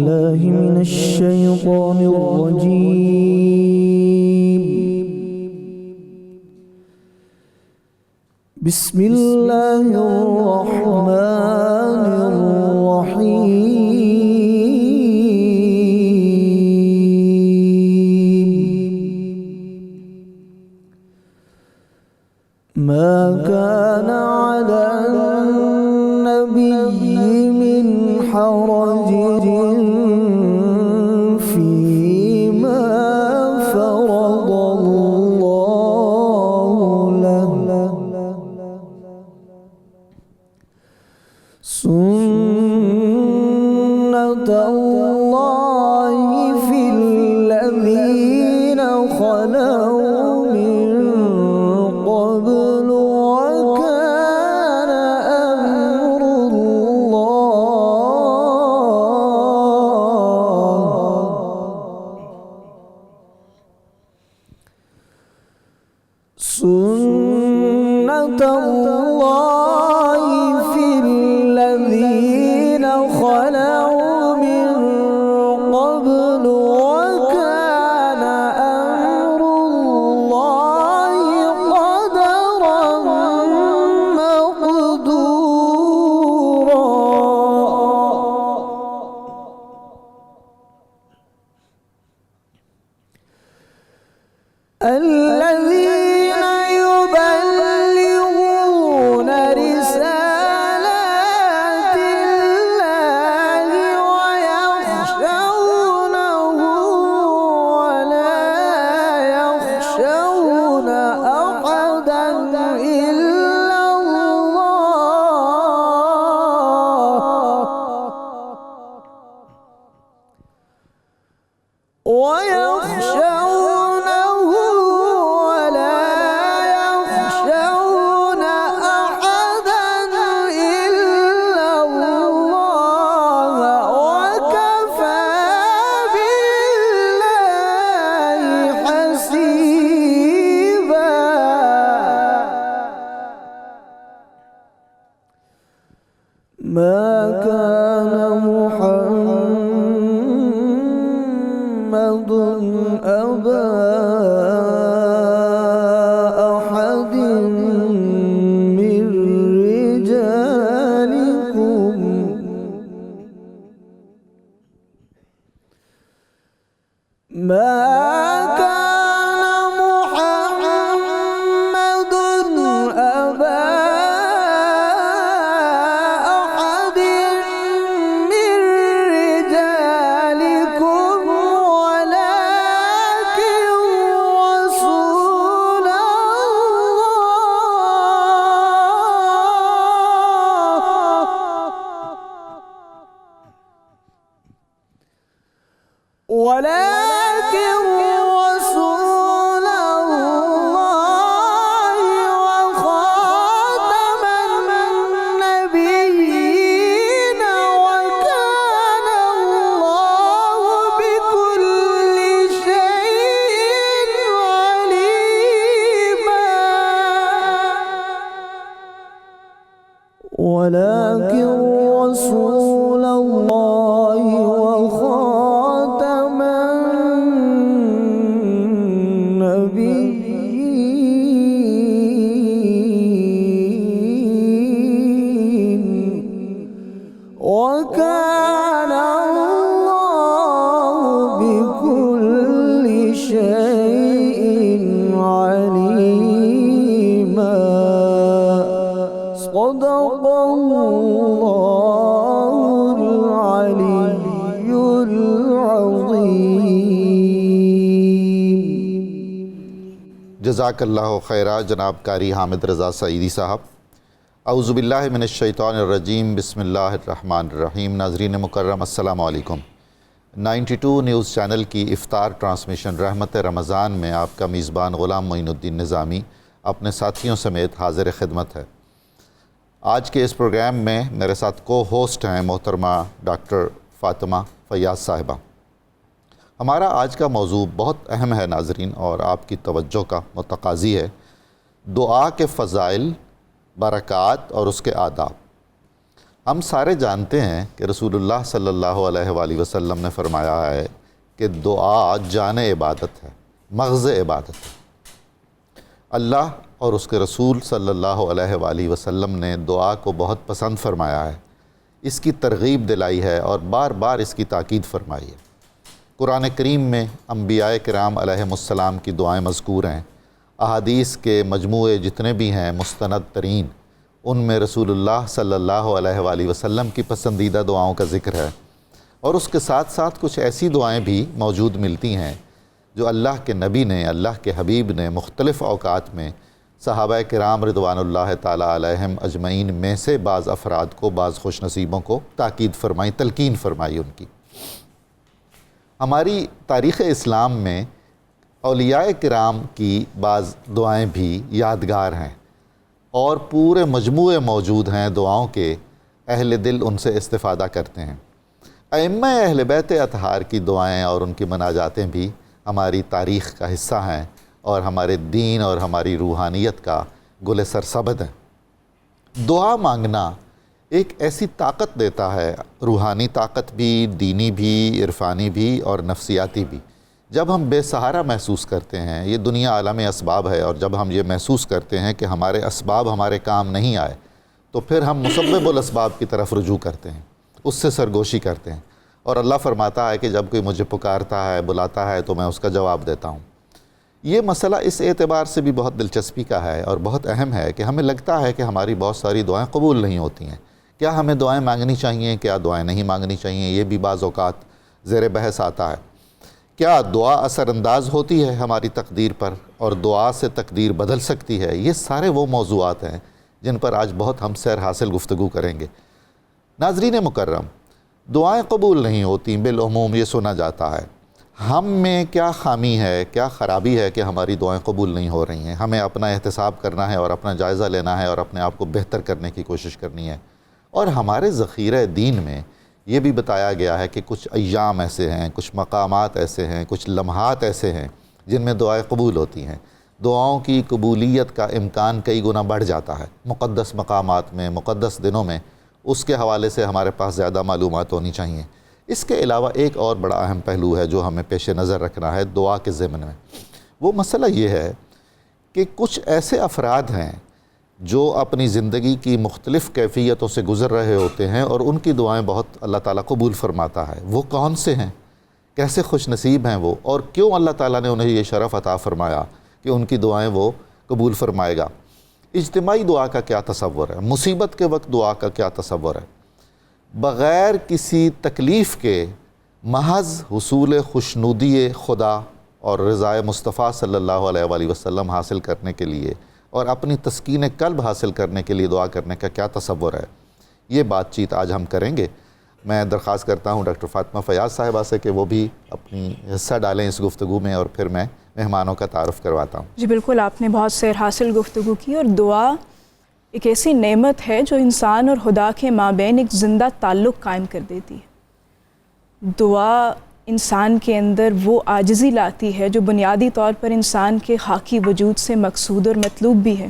بالله من الشيطان الرجيم. بسم الله الرحمن الرحيم. ما كان على النبي من حرج فيما فرض الله له. سنة الله في الذين خلوا من قبل وكان أمر سنة الله في الذين خلوا من قبل وكان أمر الله قدرا مقدورا. الذين يبلغون رسالات الله ويخشونه ولا يخشون أحدا إلا الله وكفى بالله حسيبا. ما كان محمد أبا أحد من رجالكم ما كان محمد أبا أحد من رجالكم ولكن رسول الله وخاتم النبيين وكان الله بكل شيء عليما. ولكن رسول الله وخاتم النبيين وكان الله بكل شيء عليما. صدق الله العلي العظيم. جزاک اللہ خیرہ جناب قاری حامد رضا سعیدی صاحب. اعوذ باللہ من الشیطان الرجیم. بسم اللہ الرحمن الرحیم. ناظرین مکرم السلام علیکم. 92 نیوز چینل کی افطار ٹرانسمیشن رحمت رمضان میں آپ کا میزبان غلام معین الدین نظامی اپنے ساتھیوں سمیت حاضر خدمت ہے. آج کے اس پروگرام میں میرے ساتھ کو ہوسٹ ہیں محترمہ ڈاکٹر فاطمہ فیاض صاحبہ. ہمارا آج کا موضوع بہت اہم ہے ناظرین اور آپ کی توجہ کا متقاضی ہے. دعا کے فضائل، برکات اور اس کے آداب. ہم سارے جانتے ہیں کہ رسول اللہ صلی اللہ علیہ وآلہ وسلم نے فرمایا ہے کہ دعا جان عبادت ہے، مغز عبادت ہے۔ اللہ اور اس کے رسول صلی اللہ علیہ وآلہ وسلم نے دعا کو بہت پسند فرمایا ہے، اس کی ترغیب دلائی ہے اور بار بار اس کی تاکید فرمائی ہے۔ قرآن کریم میں انبیاء کرام علیہم السلام کی دعائیں مذکور ہیں۔ احادیث کے مجموعے جتنے بھی ہیں مستند ترین، ان میں رسول اللہ صلی اللہ علیہ وآلہ وسلم کی پسندیدہ دعاؤں کا ذکر ہے، اور اس کے ساتھ ساتھ کچھ ایسی دعائیں بھی موجود ملتی ہیں جو اللہ کے نبی نے، اللہ کے حبیب نے مختلف اوقات میں صحابہ کرام رضوان اللہ تعالیٰ علیہم اجمعین میں سے بعض افراد کو، بعض خوش نصیبوں کو تاکید فرمائی، تلقین فرمائی ان کی۔ ہماری تاریخ اسلام میں اولیاء کرام کی بعض دعائیں بھی یادگار ہیں اور پورے مجموعے موجود ہیں دعاؤں کے، اہل دل ان سے استفادہ کرتے ہیں۔ ائمہ اہل بیت اطہار کی دعائیں اور ان کی مناجاتیں بھی ہماری تاریخ کا حصہ ہیں اور ہمارے دین اور ہماری روحانیت کا گل سرسبد ہیں۔ دعا مانگنا ایک ایسی طاقت دیتا ہے، روحانی طاقت بھی، دینی بھی، عرفانی بھی اور نفسیاتی بھی۔ جب ہم بے سہارا محسوس کرتے ہیں، یہ دنیا عالم اسباب ہے، اور جب ہم یہ محسوس کرتے ہیں کہ ہمارے اسباب ہمارے کام نہیں آئے، تو پھر ہم مسبب الاسباب کی طرف رجوع کرتے ہیں، اس سے سرگوشی کرتے ہیں، اور اللہ فرماتا ہے کہ جب کوئی مجھے پکارتا ہے، بلاتا ہے، تو میں اس کا جواب دیتا ہوں۔ یہ مسئلہ اس اعتبار سے بھی بہت دلچسپی کا ہے اور بہت اہم ہے کہ ہمیں لگتا ہے کہ ہماری بہت ساری دعائیں قبول نہیں ہوتی ہیں۔ کیا ہمیں دعائیں مانگنی چاہیے، کیا دعائیں نہیں مانگنی چاہیے، یہ بھی بعض اوقات زیر بحث آتا ہے۔ کیا دعا اثر انداز ہوتی ہے ہماری تقدیر پر، اور دعا سے تقدیر بدل سکتی ہے؟ یہ سارے وہ موضوعات ہیں جن پر آج بہت ہم سیر حاصل گفتگو کریں گے۔ ناظرین مکرم، دعائیں قبول نہیں ہوتی بالعموم یہ سنا جاتا ہے۔ ہم میں کیا خامی ہے، کیا خرابی ہے کہ ہماری دعائیں قبول نہیں ہو رہی ہیں؟ ہمیں اپنا احتساب کرنا ہے اور اپنا جائزہ لینا ہے اور اپنے آپ کو بہتر کرنے کی کوشش کرنی ہے۔ اور ہمارے ذخیرہ دین میں یہ بھی بتایا گیا ہے کہ کچھ ایام ایسے ہیں، کچھ مقامات ایسے ہیں، کچھ لمحات ایسے ہیں جن میں دعائیں قبول ہوتی ہیں۔ دعاؤں کی قبولیت کا امکان کئی گنا بڑھ جاتا ہے مقدس مقامات میں، مقدس دنوں میں۔ اس کے حوالے سے ہمارے پاس زیادہ معلومات ہونی چاہیے۔ اس کے علاوہ ایک اور بڑا اہم پہلو ہے جو ہمیں پیش نظر رکھنا ہے دعا کے ضمن میں۔ وہ مسئلہ یہ ہے کہ کچھ ایسے افراد ہیں جو اپنی زندگی کی مختلف کیفیتوں سے گزر رہے ہوتے ہیں اور ان کی دعائیں بہت اللہ تعالیٰ قبول فرماتا ہے۔ وہ کون سے ہیں، کیسے خوش نصیب ہیں وہ، اور کیوں اللہ تعالیٰ نے انہیں یہ شرف عطا فرمایا کہ ان کی دعائیں وہ قبول فرمائے گا؟ اجتماعی دعا کا کیا تصور ہے؟ مصیبت کے وقت دعا کا کیا تصور ہے؟ بغیر کسی تکلیف کے محض حصول خوشنودی خدا اور رضائے مصطفیٰ صلی اللہ علیہ وآلہ وسلم حاصل کرنے کے لیے اور اپنی تسکین قلب حاصل کرنے کے لیے دعا کرنے کا کیا تصور ہے؟ یہ بات چیت آج ہم کریں گے۔ میں درخواست کرتا ہوں ڈاکٹر فاطمہ فیاض صاحبہ سے کہ وہ بھی اپنی حصہ ڈالیں اس گفتگو میں، اور پھر میں مہمانوں کا تعارف کرواتا ہوں۔ جی بالکل، آپ نے بہت سیر حاصل گفتگو کی، اور دعا ایک ایسی نعمت ہے جو انسان اور خدا کے مابین ایک زندہ تعلق قائم کر دیتی ہے۔ دعا انسان کے اندر وہ عاجزی لاتی ہے جو بنیادی طور پر انسان کے خاکی وجود سے مقصود اور مطلوب بھی ہے۔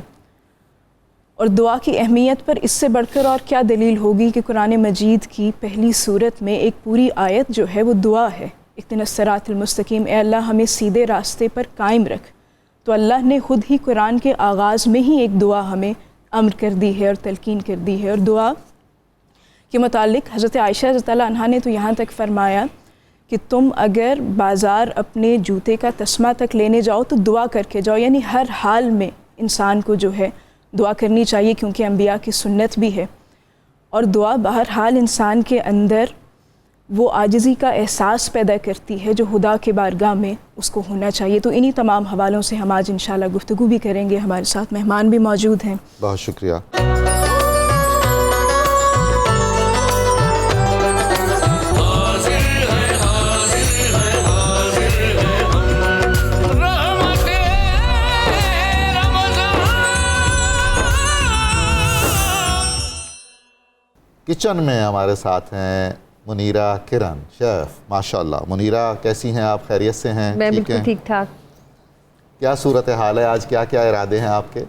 اور دعا کی اہمیت پر اس سے بڑھ کر اور کیا دلیل ہوگی کہ قرآن مجید کی پہلی سورت میں ایک پوری آیت جو ہے وہ دعا ہے۔ اهدنا الصراط المستقیم، اے اللہ ہمیں سیدھے راستے پر قائم رکھ۔ تو اللہ نے خود ہی قرآن کے آغاز میں ہی ایک دعا ہمیں امر کر دی ہے اور تلقین کر دی ہے۔ اور دعا کے متعلق حضرت عائشہ رضی اللہ عنہا نے تو یہاں تک فرمایا کہ تم اگر بازار اپنے جوتے کا تسمہ تک لینے جاؤ تو دعا کر کے جاؤ، یعنی ہر حال میں انسان کو جو ہے دعا کرنی چاہیے، کیونکہ انبیاء کی سنت بھی ہے۔ اور دعا بہرحال انسان کے اندر وہ عاجزی کا احساس پیدا کرتی ہے جو خدا کے بارگاہ میں اس کو ہونا چاہیے۔ تو انہی تمام حوالوں سے ہم آج انشاءاللہ گفتگو بھی کریں گے۔ ہمارے ساتھ مہمان بھی موجود ہیں۔ بہت شکریہ۔ کچن میں ہمارے ساتھ ہیں منیرہ کرن شیف۔ ماشاءاللہ منیرہ، کیسی ہیں آپ؟ خیریت سے ہیں؟ میں بالکل ٹھیک ٹھاک۔ کیا صورتحال ہے آج؟ کیا کیا ارادے ہیں آپ کے؟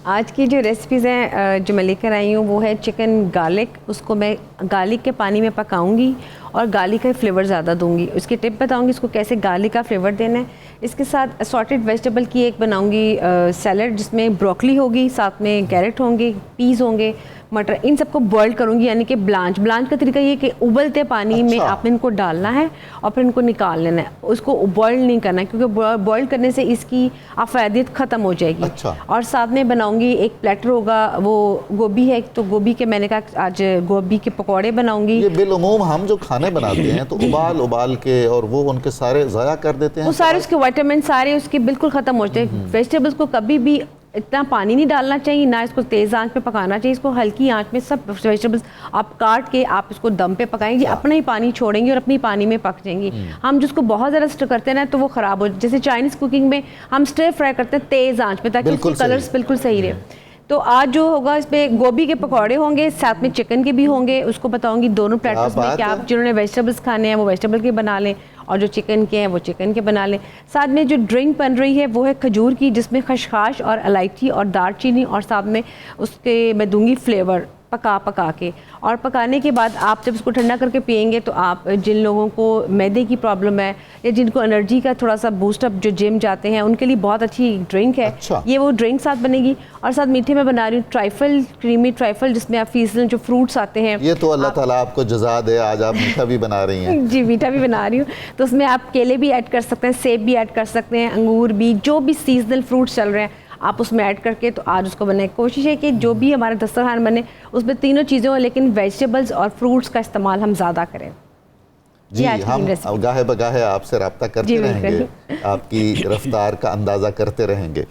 آج کی جو ریسیپیز ہیں جو میں لے کر آئی ہوں وہ ہے چکن گارلک. اس کو میں گارلک کے پانی میں پکاؤں گی اور گارلک کا فلیور زیادہ دوں گی. اس کی ٹپ بتاؤں گی اس کو کیسے گارلک کا فلیور دینا ہے. اس کے ساتھ اسارٹیڈ ویجیٹیبل کی ایک بناؤں گی سیلڈ جس میں بروکلی ہوگی, ساتھ میں کیرٹ ہوں گے, پیز ہوں گے, مٹر. ان سب کو بوائل کروں گی, یعنی کہ بلانچ کا طریقہ یہ کہ ابلتے پانی میں آپ نے ان کو ڈالنا ہے اور پھر ان کو نکال لینا ہے. اس کو بوائل نہیں کرنا ہے کیونکہ بوائل کرنے سے اس کی افادیت ختم ہو جائے گی. اور ساتھ میں بناؤں گی ایک پلیٹر ہوگا, وہ گوبھی ہے تو گوبھی کے میں نے کہا آج گوبھی کے پکوڑے بناؤں گی. یہ بالعموم ہم جو کھانے بناتے ہیں تو ابال کے اور وہ ان کے سارے ضائع کر دیتے ہیں, وہ سارے اس کے وائٹامن سارے اس کے بالکل ختم ہو جاتے ہیں. ویجیٹیبلس کو کبھی بھی اتنا پانی نہیں ڈالنا چاہیے, نہ اس کو تیز آنچ پہ پکانا چاہیے. اس کو ہلکی آنچ میں سب ویجیٹیبلس آپ کاٹ کے آپ اس کو دم پہ پکائیں گے, اپنا ہی پانی چھوڑیں گے اور اپنی پانی میں پک جائیں گی. ہم جس کو بہت زیادہ اسٹر کرتے ہیں نا تو وہ خراب ہو, جیسے چائنیز کوکنگ میں ہم اسٹر فرائی کرتے ہیں تیز آنچ پہ تاکہ اس کے کلرس بالکل صحیح رہے. تو آج جو ہوگا اس پہ گوبھی کے پکوڑے ہوں گے, ساتھ میں چکن کے بھی ہوں گے. اس کو بتاؤں گی دونوں پلیٹرز میں کہ آپ جنہوں نے ویجیٹیبلس کھانے ہیں وہ ویجیٹیبل کے بنا لیں اور جو چکن کے ہیں وہ چکن کے بنا لیں. ساتھ میں جو ڈرنک بن رہی ہے وہ ہے کھجور کی, جس میں خشخاش اور الائچی اور دار چینی اور ساتھ میں اس کے میں دوں گی فلیور پکا کے. اور پکانے کے بعد آپ جب اس کو ٹھنڈا کر کے پئیں گے تو آپ جن لوگوں کو میدے کی پرابلم ہے یا جن کو انرجی کا تھوڑا سا بوسٹ اپ جو جم جاتے ہیں ان کے لیے بہت اچھی ڈرنک ہے. یہ وہ ڈرنک ساتھ بنے گی. اور ساتھ میٹھے میں بنا رہی ہوں ٹرائفل, کریمی ٹرائفل, جس میں آپ فیصل جو فروٹس آتے ہیں. یہ تو اللہ تعالیٰ آپ کو جزا دے, آج آپ میٹھا بھی بنا رہی ہیں. جی میٹھا بھی بنا رہی ہوں. تو اس میں آپ کیلے بھی ایڈ کر سکتے ہیں, سیب بھی ایڈ کر سکتے ہیں, انگور بھی, جو بھی سیزنل فروٹس چل رہے ہیں آپ اس میں ایڈ کر کے تو آج اس کو بنائیں. کوشش ہے کہ جو بھی ہمارے دسترخوان بنے اس میں تینوں چیزیں ہوں, لیکن ویجیٹیبلز اور فروٹس کا استعمال ہم زیادہ کریں. جی ہم گاہے بگاہے آپ سے رابطہ کرتے رہیں گے, آپ کی رفتار کا اندازہ کرتے رہیں گے.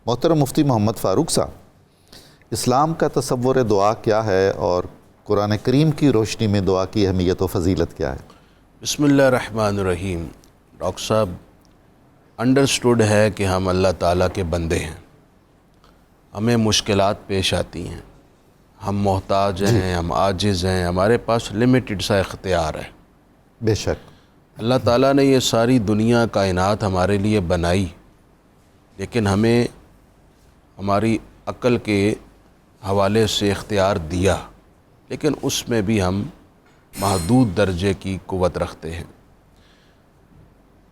محترم مفتی محمد فاروق صاحب, اسلام کا تصور دعا کیا ہے اور قرآن کریم کی روشنی میں دعا کی اہمیت و فضیلت کیا ہے؟ بسم اللہ الرحمن الرحیم. ڈاکٹر صاحب, انڈرسٹوڈ ہے کہ ہم اللہ تعالیٰ کے بندے ہیں, ہمیں مشکلات پیش آتی ہیں, ہم محتاج ہیں, ہم عاجز ہیں, ہمارے پاس لمیٹڈ سا اختیار ہے. بے شک اللہ تعالیٰ نے یہ ساری دنیا کائنات ہمارے لیے بنائی, لیکن ہمیں ہماری عقل کے حوالے سے اختیار دیا, لیکن اس میں بھی ہم محدود درجے کی قوت رکھتے ہیں.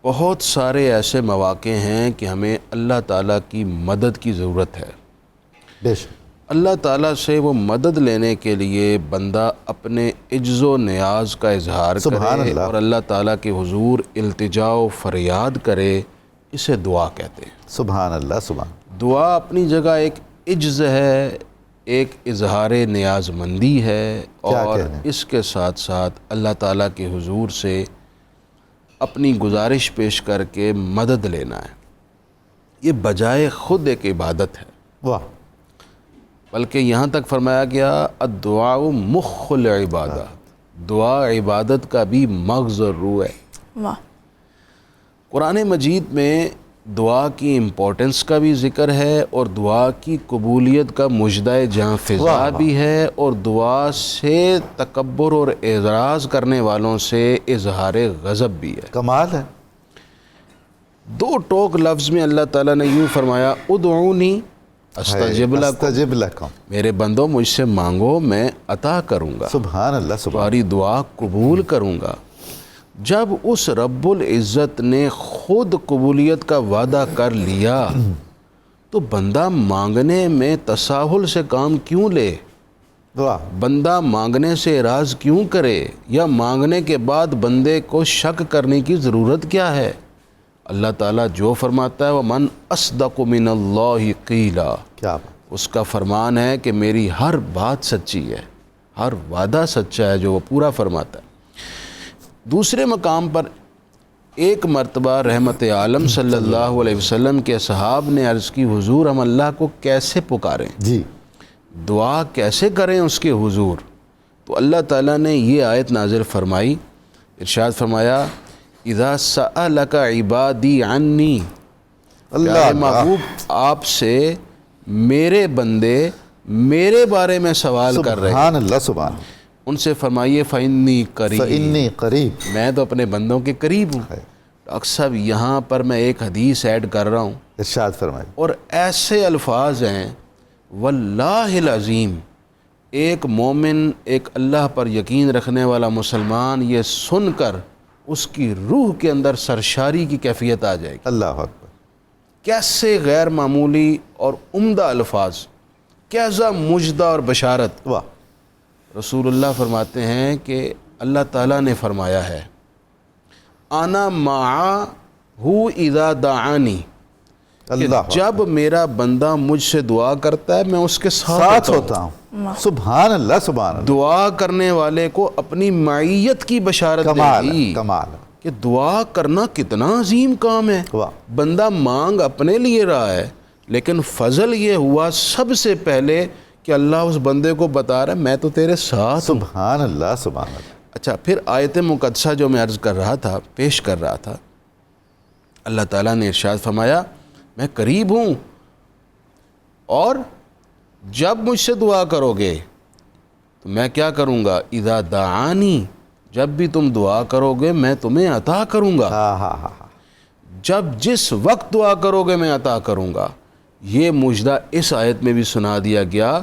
بہت سارے ایسے مواقع ہیں کہ ہمیں اللہ تعالیٰ کی مدد کی ضرورت ہے. بے شک اللہ تعالیٰ سے وہ مدد لینے کے لیے بندہ اپنے عجز و نیاز کا اظہار کرے اور اللہ تعالیٰ کے حضور التجا و فریاد کرے, اسے دعا کہتے ہیں. سبحان اللہ. سبحان. دعا اپنی جگہ ایک عجز ہے, ایک اظہار نیاز مندی ہے, اور اس کے ساتھ ساتھ اللہ تعالیٰ کے حضور سے اپنی گزارش پیش کر کے مدد لینا ہے. یہ بجائے خود ایک عبادت ہے. واہ. بلکہ یہاں تک فرمایا گیا الدعاء مخ العبادہ, دعا عبادت کا بھی مغز اور روح ہے. واہ. قرآن مجید میں دعا کی امپورٹنس کا بھی ذکر ہے اور دعا کی قبولیت کا مجدہ جہاں فضا بھی ہے, اور دعا سے تکبر اور اعراض کرنے والوں سے اظہار غضب بھی ہے. کمال ہے. دو ٹوک لفظ میں اللہ تعالیٰ نے یوں فرمایا ادعونی استجب لکم, میرے بندوں مجھ سے مانگو میں عطا کروں گا. سبحان اللہ. تمہاری دعا قبول کروں گا. جب اس رب العزت نے خود قبولیت کا وعدہ کر لیا تو بندہ مانگنے میں تساہل سے کام کیوں لے؟ بندہ مانگنے سے اعراض کیوں کرے؟ یا مانگنے کے بعد بندے کو شک کرنے کی ضرورت کیا ہے؟ اللہ تعالیٰ جو فرماتا ہے وَمَنْ أَصْدَقُ مِنَ اللَّهِ قِيلًا, کیا اس کا فرمان ہے کہ میری ہر بات سچی ہے, ہر وعدہ سچا ہے جو وہ پورا فرماتا ہے. دوسرے مقام پر ایک مرتبہ رحمت عالم صلی اللہ علیہ وسلم کے صحاب نے عرض کی حضور ہم اللہ کو کیسے پکاریں, جی دعا کیسے کریں اس کے حضور؟ تو اللہ تعالیٰ نے یہ آیت نازل فرمائی, ارشاد فرمایا اذا سألک عبادی عنی اللہ محبوب آپ سے میرے بندے میرے بارے میں سوال کر رہے ہیں، سبحان اللہ سبحان اللہ، ان سے فرمائیے فَإِنِّي قریب، فَإِنِّي قریب، میں تو اپنے بندوں کے قریب ہوں۔ ڈاکٹر صاحب یہاں پر میں ایک حدیث ایڈ کر رہا ہوں، ارشاد فرمائے، اور ایسے الفاظ ہیں واللہ العظیم، ایک مومن، ایک اللہ پر یقین رکھنے والا مسلمان یہ سن کر اس کی روح کے اندر سرشاری کی کیفیت آ جائے گی۔ اللہ اکبر، کیسے غیر معمولی اور عمدہ الفاظ، کیسا مجدہ اور بشارت۔ واہ، رسول اللہ فرماتے ہیں کہ اللہ تعالیٰ نے فرمایا ہے انا معہ اذا دعانی، کہ اللہ جب میرا بندہ مجھ سے دعا کرتا ہے میں اس کے ساتھ ساتھ ہوتا ہوں، سبحان اللہ سبحان اللہ، دعا کرنے والے کو اپنی معیت کی بشارت کمال دے گی ہے، کمال ہے، کہ دعا کرنا کتنا عظیم کام ہے۔ واہ، بندہ مانگ اپنے لیے رہا ہے، لیکن فضل یہ ہوا سب سے پہلے کہ اللہ اس بندے کو بتا رہا ہے میں تو تیرے ساتھ ہوں۔ سبحان اللہ سبحان اللہ، اچھا، پھر آیت مقدسہ جو میں عرض کر رہا تھا، پیش کر رہا تھا، اللہ تعالیٰ نے ارشاد فرمایا میں قریب ہوں، اور جب مجھ سے دعا کرو گے تو میں کیا کروں گا، اذا دعانی، جب بھی تم دعا کرو گے میں تمہیں عطا کروں گا، ہاں ہاں ہاں ہاں، جب جس وقت دعا کرو گے میں عطا کروں گا۔ یہ مجدہ اس آیت میں بھی سنا دیا گیا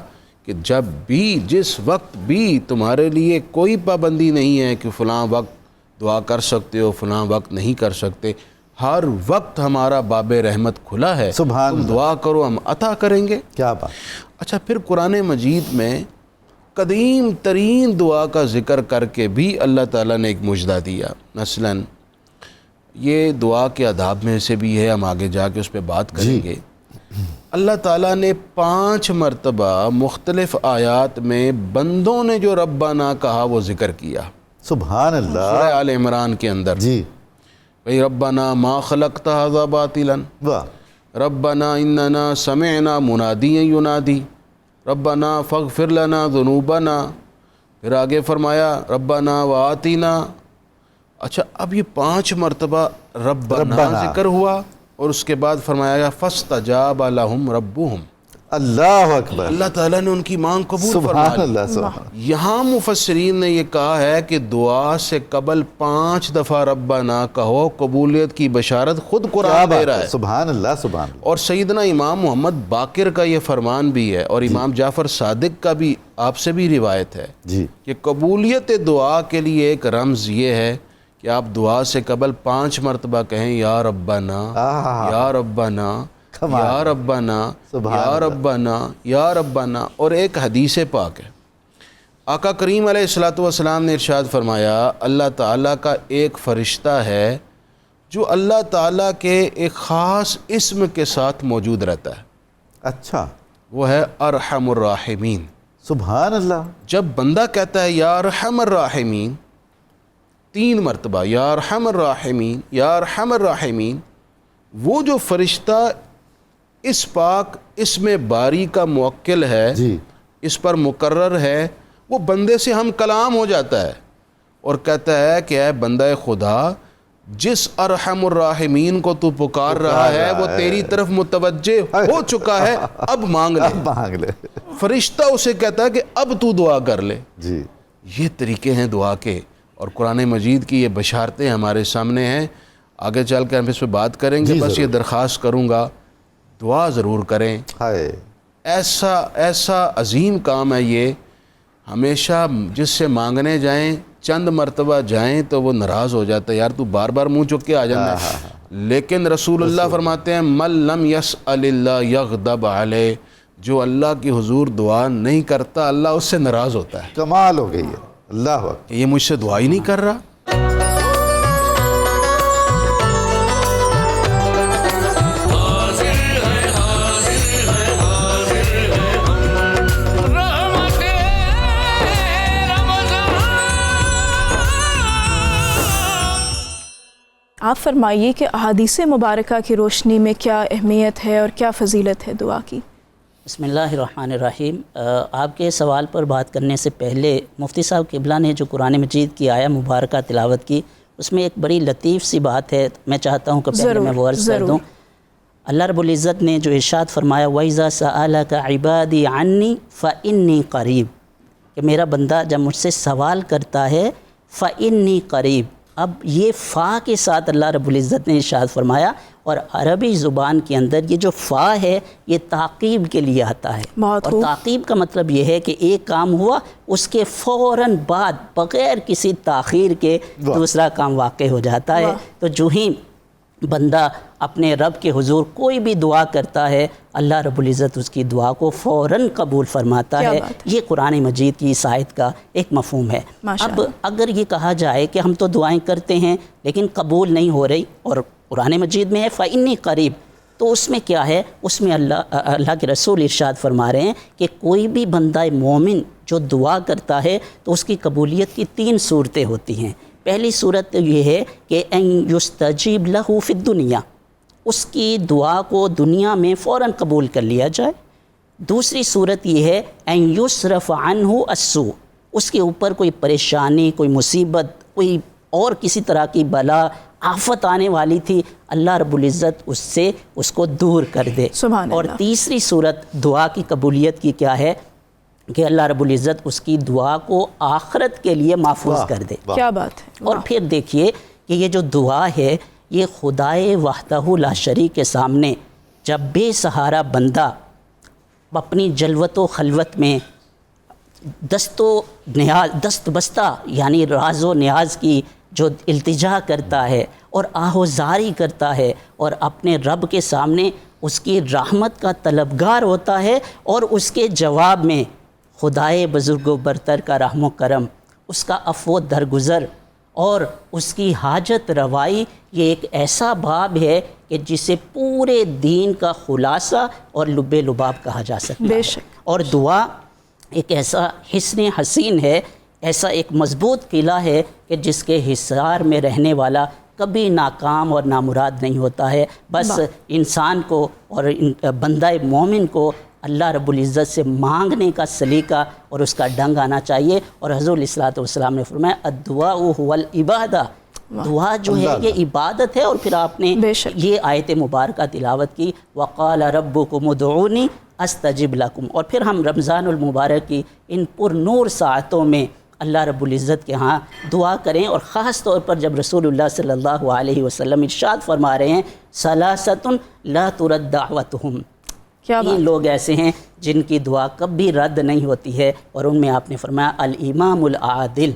کہ جب بھی جس وقت بھی تمہارے لیے کوئی پابندی نہیں ہے کہ فلاں وقت دعا کر سکتے ہو، فلاں وقت نہیں کر سکتے، ہر وقت ہمارا باب رحمت کھلا ہے، سبحان تم اللہ، دعا کرو ہم عطا کریں گے۔ کیا بات، اچھا، پھر قرآن مجید میں قدیم ترین دعا کا ذکر کر کے بھی اللہ تعالیٰ نے ایک مجدہ دیا۔ مثلاً یہ دعا کے آداب میں سے بھی ہے، ہم آگے جا کے اس پہ بات کریں گے۔ اللہ تعالیٰ نے 5 مرتبہ مختلف آیات میں بندوں نے جو ربنا کہا وہ ذکر کیا۔ سبحان اللہ، سورہ آل عمران کے اندر جی، بھئی ربنا ما خلقت ھذا باطلا، واہ، ربنا اننا سمعنا منادیا ینادی ربنا فاغفر لنا ذنوبنا، پھر آگے فرمایا ربنا وآتنا۔ اچھا، اب یہ 5 مرتبہ ربنا ذکر ہوا، اور اس کے بعد فرمایا گیا فاستجاب لہم ربہم، اللہ اکبر، اللہ تعالیٰ نے ان کی مانگ قبول فرما سبحان لی۔ اللہ سبحان، یہاں مفسرین نے یہ کہا ہے کہ دعا سے قبل 5 دفعہ ربنا کہو، قبولیت کی بشارت خود کیا قرآن دے بات رہا ہے، ہے۔ سبحان اللہ سبحان اللہ، اور سیدنا امام محمد باقر کا یہ فرمان بھی ہے، اور امام جعفر صادق کا بھی آپ سے بھی روایت ہے جی، کہ قبولیت دعا کے لیے ایک رمز یہ ہے کہ آپ دعا سے قبل 5 مرتبہ کہیں یا ربنا، یا ربنا، یا ربنا، یا ربنا، یا ربنا۔ اور ایک حدیث پاک ہے، آقا کریم علیہ الصلوۃ والسلام نے ارشاد فرمایا اللہ تعالیٰ کا ایک فرشتہ ہے جو اللہ تعالیٰ کے ایک خاص اسم کے ساتھ موجود رہتا ہے، اچھا، وہ ہے ارحم الراحمین۔ سبحان اللہ، جب بندہ کہتا ہے یا ارحم الراحمین 3 مرتبہ، یا ارحم الراحمین، یا ارحم الراحمین، وہ جو فرشتہ اس پاک اسم باری کا موکل ہے، جی، اس پر مقرر ہے، وہ بندے سے ہم کلام ہو جاتا ہے اور کہتا ہے کہ اے بندہ خدا، جس ارحم الراحمین کو تو پکار رہا ہے وہ تیری طرف متوجہ ہو چکا ہے، اب مانگ لے۔ اب مانگ لے، فرشتہ اسے کہتا ہے کہ اب تو دعا کر لے۔ جی، یہ طریقے ہیں دعا کے، اور قرآن مجید کی یہ بشارتیں ہمارے سامنے ہیں۔ آگے چل کے ہم اس پہ بات کریں گے، بس یہ درخواست کروں گا دعا ضرور کریں۔ ہائے، ایسا عظیم کام ہے یہ، ہمیشہ جس سے مانگنے جائیں چند مرتبہ جائیں تو وہ ناراض ہو جاتا ہے، یار تو بار بار منہ چک کے آ جانا ہے، لیکن رسول اللہ فرماتے ہیں من لم یسأل اللہ یغضب علیہ، جو اللہ کی حضور دعا نہیں کرتا اللہ اس سے ناراض ہوتا ہے، کمال ہو گئی ہے، اللہ اکبر، یہ مجھ سے دعا ہی نہیں کر رہا۔ آپ فرمائیے کہ احادیث مبارکہ کی روشنی میں کیا اہمیت ہے اور کیا فضیلت ہے دعا کی؟ بسم اللہ الرحمن الرحیم۔ آپ کے سوال پر بات کرنے سے پہلے مفتی صاحب قبلہ نے جو قرآن مجید کی آیہ مبارکہ تلاوت کی، اس میں ایک بڑی لطیف سی بات ہے، میں چاہتا ہوں کہ پہلے میں وہ عرض کر دوں۔ اللہ رب العزت نے جو ارشاد فرمایا وَإِذَا سَأَلَكَ عِبَادِي عَنِّي فَإِنِّي قَرِيب، کہ میرا بندہ جب مجھ سے سوال کرتا ہے فَإِنِّي قَرِيب، اب یہ فا کے ساتھ اللہ رب العزت نے ارشاد فرمایا، اور عربی زبان کے اندر یہ جو فا ہے یہ تعقیب کے لیے آتا ہے، بہت اور خوب۔ تعقیب کا مطلب یہ ہے کہ ایک کام ہوا اس کے فوراً بعد بغیر کسی تاخیر کے دوسرا کام واقع ہو جاتا ہے۔ تو جو ہی بندہ اپنے رب کے حضور کوئی بھی دعا کرتا ہے اللہ رب العزت اس کی دعا کو فوراً قبول فرماتا ہے۔ یہ قرآن مجید کی اس آیت کا ایک مفہوم ہے۔ اب اگر یہ کہا جائے کہ ہم تو دعائیں کرتے ہیں لیکن قبول نہیں ہو رہی، اور قرآن مجید میں ہے فَإِنِّي قریب، تو اس میں کیا ہے؟ اس میں اللہ کے رسول ارشاد فرما رہے ہیں کہ کوئی بھی بندہ مومن جو دعا کرتا ہے تو اس کی قبولیت کی 3 صورتیں ہوتی ہیں۔ پہلی صورت یہ ہے کہ ان یستجیب لہ فی الدنیا، اس کی دعا کو دنیا میں فوراً قبول کر لیا جائے۔ دوسری صورت یہ ہے ان یصرف عنہ السوء، اس کے اوپر کوئی پریشانی، کوئی مصیبت، کوئی اور کسی طرح کی بلا آفت آنے والی تھی، اللہ رب العزت اس سے اس کو دور کر دے۔ اور تیسری صورت دعا کی قبولیت کی کیا ہے کہ اللہ رب العزت اس کی دعا کو آخرت کے لیے محفوظ کر دے۔ کیا بات ہے۔ اور پھر دیکھیے کہ یہ جو دعا ہے یہ خدائے وحدہ لا شریک کے سامنے جب بے سہارا بندہ اپنی جلوت و خلوت میں دست بستہ یعنی راز و نیاز کی جو التجا کرتا ہے اور آہوزاری کرتا ہے اور اپنے رب کے سامنے اس کی رحمت کا طلبگار ہوتا ہے، اور اس کے جواب میں خدائے بزرگ و برتر کا رحم و کرم، اس کا عفو و درگزر اور اس کی حاجت روائی، یہ ایک ایسا باب ہے کہ جسے پورے دین کا خلاصہ اور لب لباب کہا جا سکتا ہے۔ بے شک۔ اور دعا ایک ایسا حصن حسین ہے، ایسا ایک مضبوط قلعہ ہے کہ جس کے حصار میں رہنے والا کبھی ناکام اور نامراد نہیں ہوتا ہے۔ بس انسان کو اور بندہ مومن کو اللہ رب العزت سے مانگنے کا سلیقہ اور اس کا ڈنگ آنا چاہیے۔ اور حضور علیہ الصلوۃ والسلام نے فرمایا الدعاء هو العبادہ، دعا جو ہے یہ عبادت ہے۔ اور پھر آپ نے یہ آیت مبارکہ تلاوت کی وقال ربکم ادعونی استجب لکم، اور پھر ہم رمضان المبارک کی ان پر نور ساعتوں میں اللہ رب العزت کے ہاں دعا کریں، اور خاص طور پر جب رسول اللہ صلی اللہ علیہ وسلم ارشاد فرما رہے ہیں ثلاثۃ لا ترد دعوتہم، تین لوگ ایسے ہیں جن کی دعا کبھی رد نہیں ہوتی ہے، اور ان میں آپ نے فرمایا الامام العادل،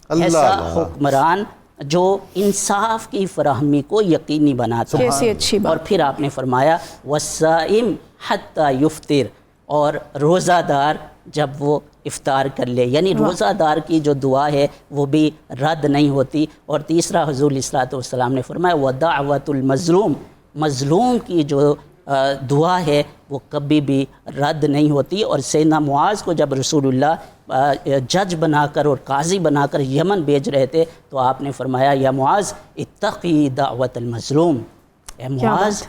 ایسا حکمران جو انصاف کی فراہمی کو یقینی بناتا ہے۔ کیسی اچھی بات۔ اور پھر آپ نے فرمایا والصائم حتی یفطر، اور روزہ دار جب وہ افطار کر لے، یعنی روزہ دار کی جو دعا ہے وہ بھی رد نہیں ہوتی۔ اور تیسرا حضور علیہ الصلوۃ والسلام نے فرمایا ودعوۃ المظلوم، مظلوم کی جو دعا ہے وہ کبھی بھی رد نہیں ہوتی۔ اور سیدنا معاذ کو جب رسول اللہ جج بنا کر اور قاضی بنا کر یمن بھیج رہے تھے تو آپ نے فرمایا یا معاذ اتقی دعوت المظلوم، اے معاذ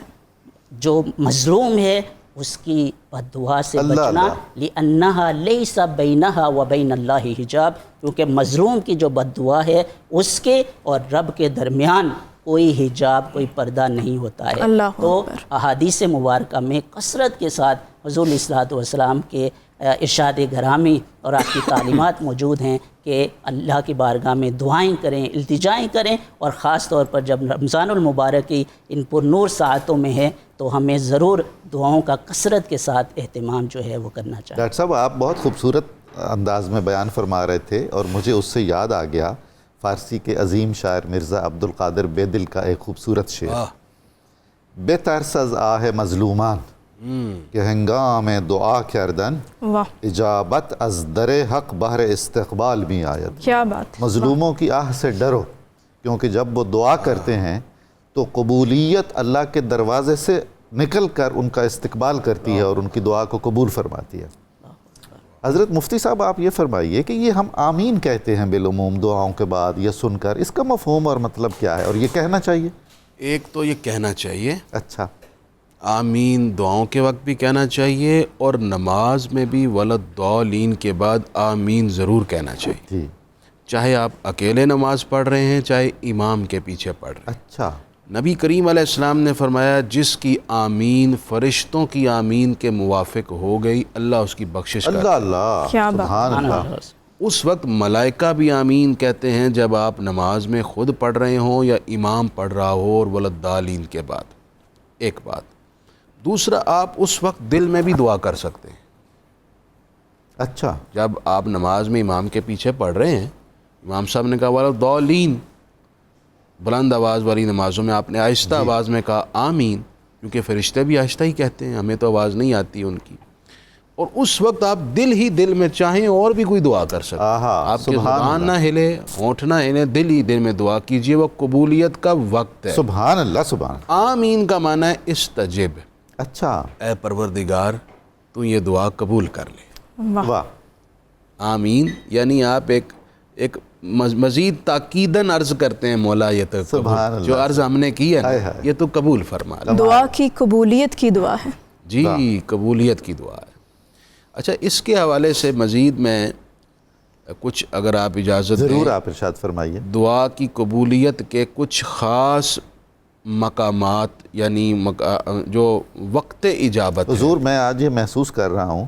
جو مظلوم ہے اس کی بد دعا سے بچنا، لِأَنَّهَا لَيْسَ بَيْنَهَا وَبَيْنَ اللَّهِ حجاب، کیونکہ مظلوم کی جو بد دعا ہے اس کے اور رب کے درمیان کوئی حجاب، کوئی پردہ نہیں ہوتا ہے۔ تو احادیث مبارکہ میں کثرت کے ساتھ حضور علیہ الصلوۃ والسلام کے ارشاد گرامی اور آپ کی تعلیمات موجود ہیں کہ اللہ کی بارگاہ میں دعائیں کریں، التجائیں کریں، اور خاص طور پر جب رمضان المبارک کی ان پر نور ساعتوں میں ہے تو ہمیں ضرور دعاؤں کا کثرت کے ساتھ اہتمام جو ہے وہ کرنا چاہیے۔ ڈاکٹر صاحب آپ بہت خوبصورت انداز میں بیان فرما رہے تھے، اور مجھے اس سے یاد آ گیا فارسی کے عظیم شاعر مرزا عبدالقادر بیدل کا ایک خوبصورت شعر، بے ترس از آہ مظلومان کہ ہنگام دعا کردن اجابت از در حق بہر استقبال بھی آید۔ کیا بات۔ مظلوموں کی آہ سے ڈرو، کیونکہ جب وہ دعا کرتے ہیں تو قبولیت اللہ کے دروازے سے نکل کر ان کا استقبال کرتی ہے اور ان کی دعا کو قبول فرماتی ہے۔ حضرت مفتی صاحب آپ یہ فرمائیے کہ یہ ہم آمین کہتے ہیں بالعموم دعاؤں کے بعد یا سن کر، اس کا مفہوم اور مطلب کیا ہے، اور یہ کہنا چاہیے؟ ایک تو یہ کہنا چاہیے، اچھا، آمین دعاؤں کے وقت بھی کہنا چاہیے، اور نماز میں بھی ولدالین کے بعد آمین ضرور کہنا چاہیے، جی، چاہے آپ اکیلے نماز پڑھ رہے ہیں چاہے امام کے پیچھے پڑھ رہے ہیں۔ اچھا، نبی کریم علیہ السلام نے فرمایا جس کی آمین فرشتوں کی آمین کے موافق ہو گئی اللہ اس کی بخشش اللہ کرتا ہے۔ اللہ کیا بات۔ سبحان اللہ۔ اس وقت ملائکہ بھی آمین کہتے ہیں جب آپ نماز میں خود پڑھ رہے ہوں یا امام پڑھ رہا ہو اور ولدالین کے بعد۔ ایک بات، دوسرا آپ اس وقت دل میں بھی دعا کر سکتے ہیں۔ اچھا، جب آپ نماز میں امام کے پیچھے پڑھ رہے ہیں، امام صاحب نے کہا ولدالین، بلند آواز والی نمازوں میں آپ نے آہستہ آواز میں کہا آمین، کیونکہ فرشتے بھی آہستہ ہی کہتے ہیں، ہمیں تو آواز نہیں آتی ان کی۔ اور اس وقت آپ دل ہی دل میں چاہیں اور بھی کوئی دعا کر سکتے ہیں، آپ کی سبحان زبان اللہ۔ نہ ہلے، ہونٹ نہ ہلے، دل ہی دل میں دعا کیجئے، وہ قبولیت کا وقت ہے۔ سبحان اللہ، سبحان اللہ۔ آمین کا معنی ہے استجب، اچھا، اے پروردگار تو یہ دعا قبول کر لے۔ واہ، آمین یعنی آپ ایک مزید تاکیداً عرض کرتے ہیں مولا یہ تو سبحان اللہ، جو عرض ہم نے کی ہے نا، ہائے ہائے۔ یہ تو قبول فرما لے۔ دعا کی قبولیت کی دعا ہے۔ جی قبولیت کی دعا ہے۔ اچھا، اس کے حوالے سے مزید میں کچھ اگر آپ اجازت ضرور دیں، آپ ارشاد فرمائیے۔ دعا کی قبولیت کے کچھ خاص مقامات یعنی جو وقت اجابت ہے۔ حضور میں آج یہ محسوس کر رہا ہوں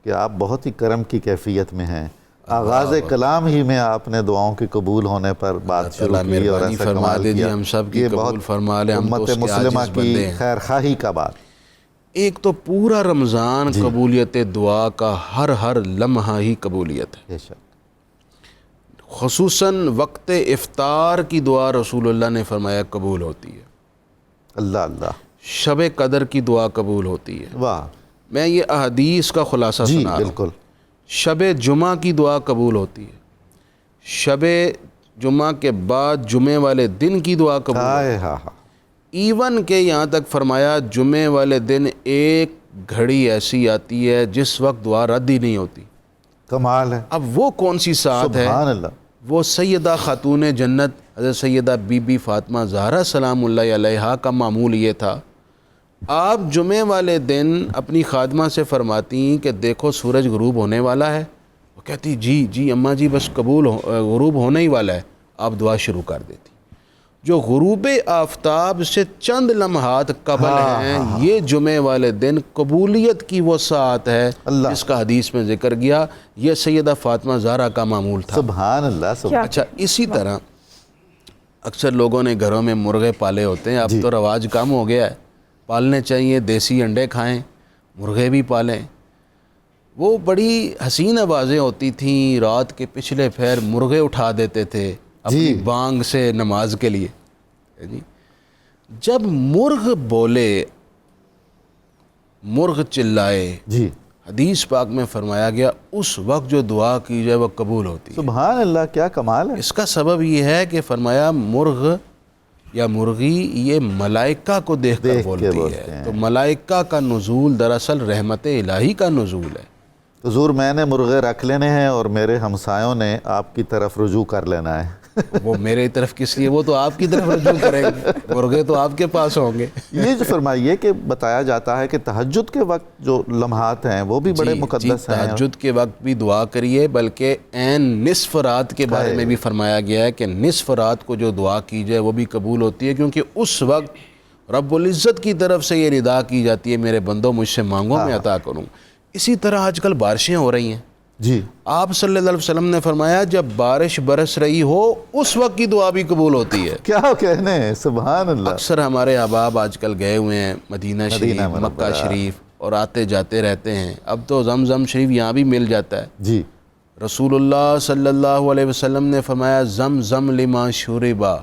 کہ آپ بہت ہی کرم کی کیفیت میں ہیں۔ آغاز کلام ہی میں آپ نے دعاؤں کے قبول ہونے پر بات شروع اللہ کی اور مہربانی ایسا فرما کمال دیجیے، کیا۔ ہم سب کی یہ قبول بہت فرما لے، ہم تو امت اس کے مسلمہ عاجز کی بندے ہیں۔ خیر خواہی کا بات۔ ایک تو پورا رمضان قبولیت دعا کا ہر لمحہ ہی قبولیت ہے، بے شک۔ خصوصاً وقت افطار کی دعا رسول اللہ نے فرمایا قبول ہوتی ہے، اللہ اللہ، شب قدر کی دعا قبول ہوتی ہے۔ واہ، میں یہ احادیث کا خلاصہ جی سنا رہا ہوں۔ بالکل۔ شب جمعہ کی دعا قبول ہوتی ہے، شب جمعہ کے بعد جمعے والے دن کی دعا قبول ہوتی ہے، ہائے ہاں ہاں، ایون کہ یہاں تک فرمایا جمعے والے دن ایک گھڑی ایسی آتی ہے جس وقت دعا رد ہی نہیں ہوتی۔ کمال ہے، اب وہ کون سی ساتھ ہے؟ سبحان اللہ۔ وہ سیدہ خاتون جنت حضرت سیدہ بی بی فاطمہ زہرا سلام اللہ علیہا کا معمول یہ تھا، آپ جمعے والے دن اپنی خادمہ سے فرماتی کہ دیکھو سورج غروب ہونے والا ہے، وہ کہتی جی اماں جی بس غروب ہونے ہی والا ہے، آپ دعا شروع کر دیتی۔ جو غروب آفتاب سے چند لمحات قبل ہیں، یہ جمعے والے دن قبولیت کی وہ ساعت ہے اللہ، جس کا حدیث میں ذکر گیا، یہ سیدہ فاطمہ زہرا کا معمول تھا۔ سبحان اللہ، سبحان۔ اچھا، اسی طرح اکثر لوگوں نے گھروں میں مرغے پالے ہوتے ہیں، اب تو رواج کم ہو گیا ہے، پالنے چاہیے، دیسی انڈے کھائیں، مرغے بھی پالیں۔ وہ بڑی حسین آوازیں ہوتی تھیں، رات کے پچھلے پھیر مرغے اٹھا دیتے تھے اپنی بانگ سے نماز کے لیے۔ جب مرغ بولے، مرغ چلائے، جی حدیث پاک میں فرمایا گیا اس وقت جو دعا کی جائے وہ قبول ہوتی ہے۔ سبحان اللہ، کیا کمال ہے۔ اس کا سبب یہ ہے کہ فرمایا مرغ یا مرغی یہ ملائکہ کو دیکھ کر بولتی ہے، تو ملائکہ کا نزول دراصل رحمت الہی کا نزول ہے۔ حضور میں نے مرغے رکھ لینے ہیں اور میرے ہمسایوں نے آپ کی طرف رجوع کر لینا ہے۔ وہ میرے طرف کس لیے، وہ تو آپ کی طرف رجوع کریں گے، مرغے تو آپ کے پاس ہوں گے۔ یہ جو فرمائیے کہ بتایا جاتا ہے کہ تہجد کے وقت جو لمحات ہیں وہ بھی بڑے مقدس ہیں۔ تہجد کے وقت بھی دعا کریے، بلکہ عین نصف رات کے بارے میں بھی فرمایا گیا ہے کہ نصف رات کو جو دعا کی جائے وہ بھی قبول ہوتی ہے، کیونکہ اس وقت رب العزت کی طرف سے یہ ندا کی جاتی ہے میرے بندوں مجھ سے مانگو میں عطا کروں۔ اسی طرح آج کل بارشیں ہو رہی ہیں، جی آپ صلی اللہ علیہ وسلم نے فرمایا جب بارش برس رہی ہو اس وقت کی دعا بھی قبول ہوتی ہے۔ کیا کہنے ہیں، سبحان اللہ۔ اکثر ہمارے احباب آج کل گئے ہوئے ہیں مدینہ شریف، مکہ شریف، اور آتے جاتے رہتے ہیں، اب تو زمزم شریف یہاں بھی مل جاتا ہے۔ جی رسول اللہ صلی اللہ علیہ وسلم نے فرمایا زمزم لما شربا،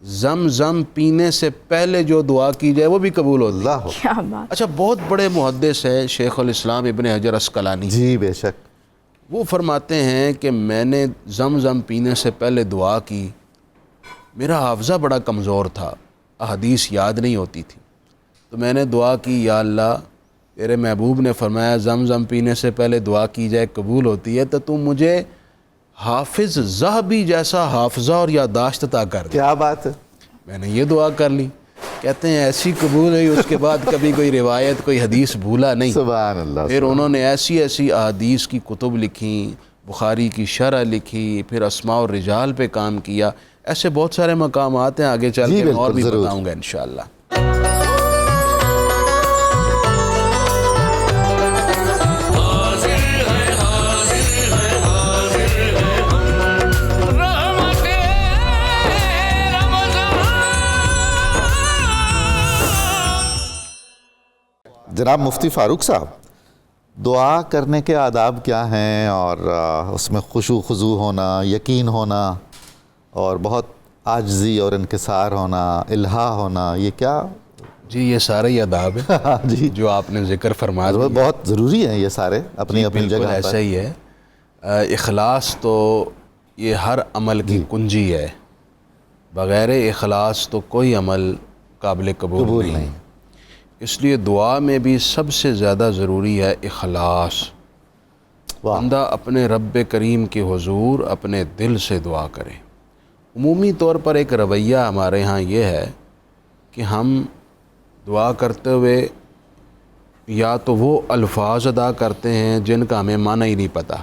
زمزم پینے سے پہلے جو دعا کی جائے وہ بھی قبول ہوتی ہے۔ اللہ، کیا بات۔ اچھا، بہت بڑے محدث ہے شیخ الاسلام ابن حجر عسقلانی، جی بے شک۔ وہ فرماتے ہیں کہ میں نے زمزم پینے سے پہلے دعا کی، میرا حافظہ بڑا کمزور تھا، احادیث یاد نہیں ہوتی تھی، تو میں نے دعا کی یا اللہ تیرے محبوب نے فرمایا زمزم پینے سے پہلے دعا کی جائے قبول ہوتی ہے، تو تم مجھے حافظ ذہبی جیسا حافظہ اور یادداشت عطا کر دے۔ کیا بات ہے۔ میں نے یہ دعا کر لی، کہتے ہیں ایسی قبول ہوئی اس کے بعد کبھی کوئی روایت کوئی حدیث بھولا نہیں۔ سبحان اللہ۔ پھر انہوں نے ایسی احادیث کی کتب لکھیں، بخاری کی شرح لکھی، پھر اسماء الرجال پہ کام کیا، ایسے بہت سارے مقامات ہیں، آگے چل کے اور بھی بتاؤں گا انشاءاللہ۔ جناب مفتی فاروق صاحب، دعا کرنے کے آداب کیا ہیں، اور اس میں خشوع خضوع ہونا، یقین ہونا، اور بہت عاجزی اور انکسار ہونا، الہا ہونا، یہ کیا؟ جی یہ سارے ہی آداب ہیں جی جو آپ نے ذکر فرما دیا، بہت ضروری ہیں یہ سارے اپنی اپنی جگہ پر۔ ایسا ہی ہے، اخلاص تو یہ ہر عمل کی کنجی ہے، بغیر اخلاص تو کوئی عمل قابل قبول نہیں۔ اس لیے دعا میں بھی سب سے زیادہ ضروری ہے اخلاص۔ بندہ اپنے رب کریم کے حضور اپنے دل سے دعا کرے۔ عمومی طور پر ایک رویہ ہمارے ہاں یہ ہے کہ ہم دعا کرتے ہوئے یا تو وہ الفاظ ادا کرتے ہیں جن کا ہمیں معنی ہی نہیں پتہ،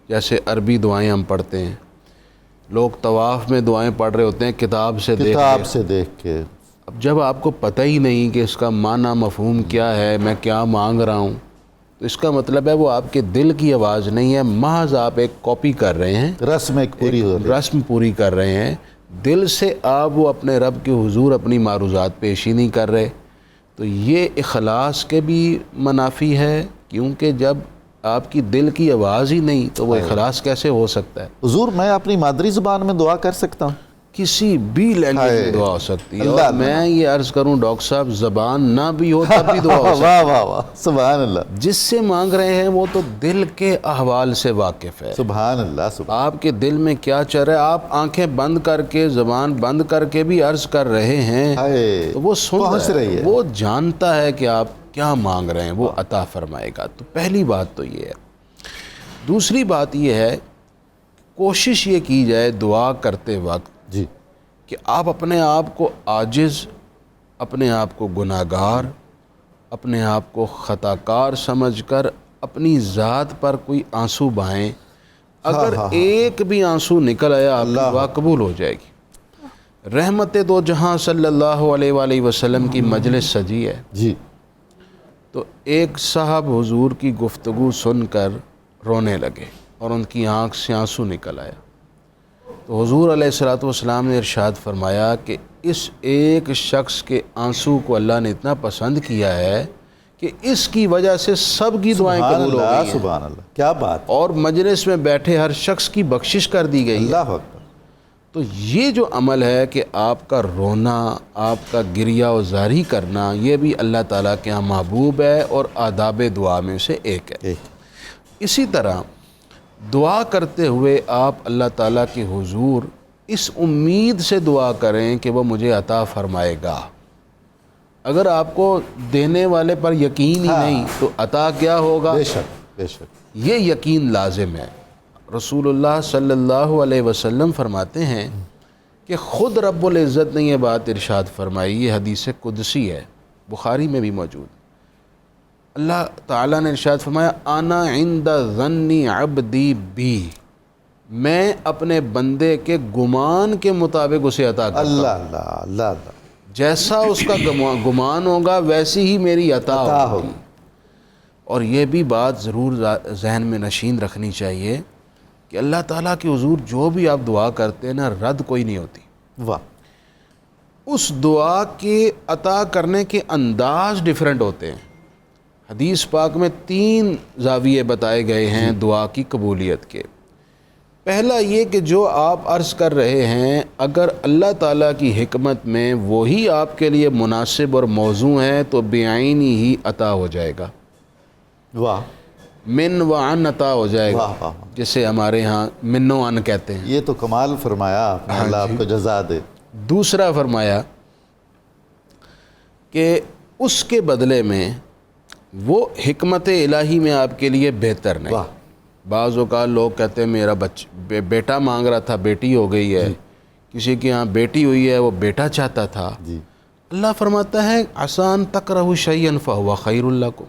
جیسے عربی دعائیں ہم پڑھتے ہیں، لوگ طواف میں دعائیں پڑھ رہے ہوتے ہیں کتاب سے دیکھ کے۔ اب جب آپ کو پتہ ہی نہیں کہ اس کا معنی مفہوم کیا ہے، میں کیا مانگ رہا ہوں، تو اس کا مطلب ہے وہ آپ کے دل کی آواز نہیں ہے، محض آپ ایک کاپی کر رہے ہیں، رسم پوری کر رہے ہیں، دل سے آپ وہ اپنے رب کے حضور اپنی معروضات پیش ہی نہیں کر رہے۔ تو یہ اخلاص کے بھی منافی ہے، کیونکہ جب آپ کی دل کی آواز ہی نہیں تو وہ اخلاص کیسے ہو سکتا ہے؟ حضور میں اپنی مادری زبان میں دعا کر سکتا ہوں؟ کسی بھی لینگویج میں دعا ہو سکتی ہے، اور میں یہ عرض کروں ڈاکٹر صاحب زبان نہ بھی ہو تب بھی دعا ہو سکتی ہے۔ واہ واہ واہ، سبحان اللہ۔ جس سے مانگ رہے ہیں وہ تو دل کے احوال سے واقف ہے، سبحان اللہ، سبحان آپ کے دل میں کیا چل رہا ہے، آپ آنکھیں بند کر کے زبان بند کر کے بھی عرض کر رہے ہیں تو وہ سن رہا ہے، وہ جانتا ہے کہ آپ کیا مانگ رہے ہیں، وہ عطا فرمائے گا۔ تو پہلی بات تو یہ ہے۔ دوسری بات یہ ہے، کوشش یہ کی جائے دعا کرتے وقت جی کہ آپ اپنے آپ کو عاجز، اپنے آپ کو گناہگار، اپنے آپ کو خطا کار سمجھ کر اپنی ذات پر کوئی آنسو بہائیں۔ اگر ایک بھی آنسو نکل آیا آپ کی دعا قبول ہو جائے گی۔ رحمت دو جہاں صلی اللہ علیہ وآلہ وسلم کی مجلس سجی ہے جی، تو ایک صاحب حضور کی گفتگو سن کر رونے لگے اور ان کی آنکھ سے آنسو نکل آیا، تو حضور علیہ الصلوۃ والسلام نے ارشاد فرمایا کہ اس ایک شخص کے آنسو کو اللہ نے اتنا پسند کیا ہے کہ اس کی وجہ سے سب کی دعائیں قبول ہو گئی ہیں۔ سبحان اللہ، کیا بات، اور مجلس میں بیٹھے ہر شخص کی بخشش کر دی گئی ہے۔ اللہ اکبر۔ تو یہ جو عمل ہے کہ آپ کا رونا، آپ کا گریہ و زاری کرنا، یہ بھی اللہ تعالیٰ کے ہاں محبوب ہے اور آداب دعا میں سے ایک ہے۔ اسی طرح دعا کرتے ہوئے آپ اللہ تعالیٰ کے حضور اس امید سے دعا کریں کہ وہ مجھے عطا فرمائے گا۔ اگر آپ کو دینے والے پر یقین ہی نہیں تو عطا کیا ہوگا؟ بے شک بے شک، یہ یقین لازم ہے۔ رسول اللہ صلی اللہ علیہ وسلم فرماتے ہیں کہ خود رب العزت نے یہ بات ارشاد فرمائی، یہ حدیث قدسی ہے، بخاری میں بھی موجود۔ اللہ تعالیٰ نے ارشاد فرمایا انا عند ظن عبدی بی، میں اپنے بندے کے گمان کے مطابق اسے عطا کرتا ہوں۔ اللہ اللہ اللہ اللہ، جیسا اس کا گمان ہوگا ویسی ہی میری عطا ہوگی۔ اور یہ بھی بات ضرور ذہن میں نشین رکھنی چاہیے کہ اللہ تعالیٰ کے حضور جو بھی آپ دعا کرتے ہیں نا، رد کوئی نہیں ہوتی۔ واہ، اس دعا کے عطا کرنے کے انداز ڈیفرنٹ ہوتے ہیں۔ حدیث پاک میں 3 زاویے بتائے گئے ہیں دعا کی قبولیت کے۔ پہلا یہ کہ جو آپ عرض کر رہے ہیں اگر اللہ تعالیٰ کی حکمت میں وہی آپ کے لیے مناسب اور موزوں ہے تو بعینی ہی عطا ہو جائے گا۔ واہ، من و عن عطا ہو جائے گا، واہ واہ، جسے ہمارے ہاں من و عن کہتے ہیں۔ یہ تو کمال فرمایا آپ نے، اللہ آپ کو جزا دے۔ دوسرا فرمایا کہ اس کے بدلے میں وہ حکمت الہی میں آپ کے لیے بہتر نہیں۔ بعض اوقات لوگ کہتے ہیں میرا بیٹا مانگ رہا تھا بیٹی ہو گئی ہے، کسی کے ہاں بیٹی ہوئی ہے وہ بیٹا چاہتا تھا۔ اللہ فرماتا ہے آسان تکرہوا شیئا فہو خیر لکم،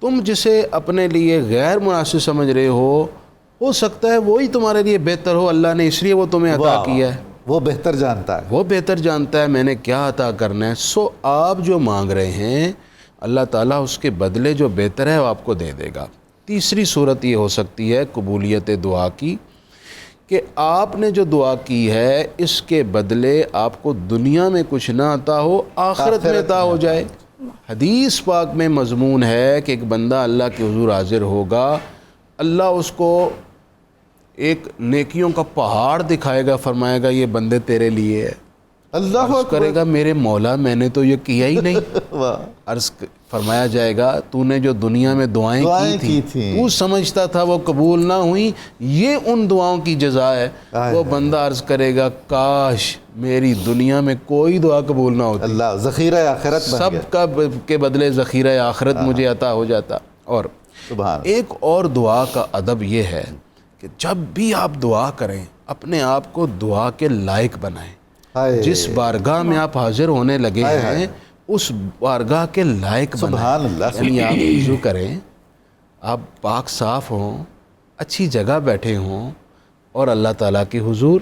تم جسے اپنے لیے غیر مناسب سمجھ رہے ہو سکتا ہے وہی تمہارے لیے بہتر ہو، اللہ نے اس لیے وہ تمہیں عطا کیا ہے۔ وہ بہتر جانتا ہے، وہ بہتر جانتا ہے میں نے کیا عطا کرنا ہے. سو آپ جو مانگ رہے ہیں اللہ تعالیٰ اس کے بدلے جو بہتر ہے وہ آپ کو دے دے گا. تیسری صورت یہ ہو سکتی ہے قبولیت دعا کی کہ آپ نے جو دعا کی ہے اس کے بدلے آپ کو دنیا میں کچھ نہ عطا ہو، آخرت میں عطا ہو جائے. حدیث پاک میں مضمون ہے کہ ایک بندہ اللہ کے حضور حاضر ہوگا، اللہ اس کو ایک نیکیوں کا پہاڑ دکھائے گا، فرمائے گا یہ بندے تیرے لیے ہے. اللہ عرض کرے گا میرے مولا میں نے تو یہ کیا ہی نہیں. عرض فرمایا جائے گا تو نے جو دنیا میں دعائیں کی تھیں تو سمجھتا تھا وہ قبول نہ ہوئی، یہ ان دعاؤں کی جزا ہے. وہ بندہ عرض کرے گا کاش میری دنیا میں کوئی دعا قبول نہ ہوتی، اللہ ذخیرہ آخرت بن گیا، سب کا کے بدلے ذخیرہ آخرت مجھے عطا ہو جاتا. اور ایک اور دعا کا ادب یہ ہے کہ جب بھی آپ دعا کریں اپنے آپ کو دعا کے لائق بنائیں. جس بارگاہ میں آپ حاضر ہونے لگے ہیں اس بارگاہ کے لائق سبحان اللہ. یعنی آپ وضو کریں، آپ پاک صاف ہوں، اچھی جگہ بیٹھے ہوں اور اللہ تعالیٰ کے حضور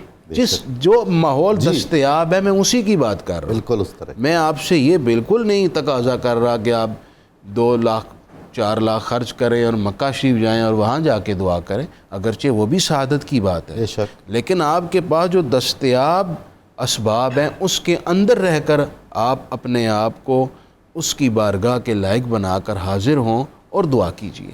جو ماحول دستیاب ہے میں اسی کی بات کر رہا ہوں. بالکل اس طرح میں آپ سے یہ بالکل نہیں تقاضا کر رہا کہ آپ 2 لاکھ 4 لاکھ خرچ کریں اور مکہ شریف جائیں اور وہاں جا کے دعا کریں، اگرچہ وہ بھی سعادت کی بات ہے، بے شک، لیکن آپ کے پاس جو دستیاب اسباب ہیں اس کے اندر رہ کر آپ اپنے آپ کو اس کی بارگاہ کے لائق بنا کر حاضر ہوں اور دعا کیجیے.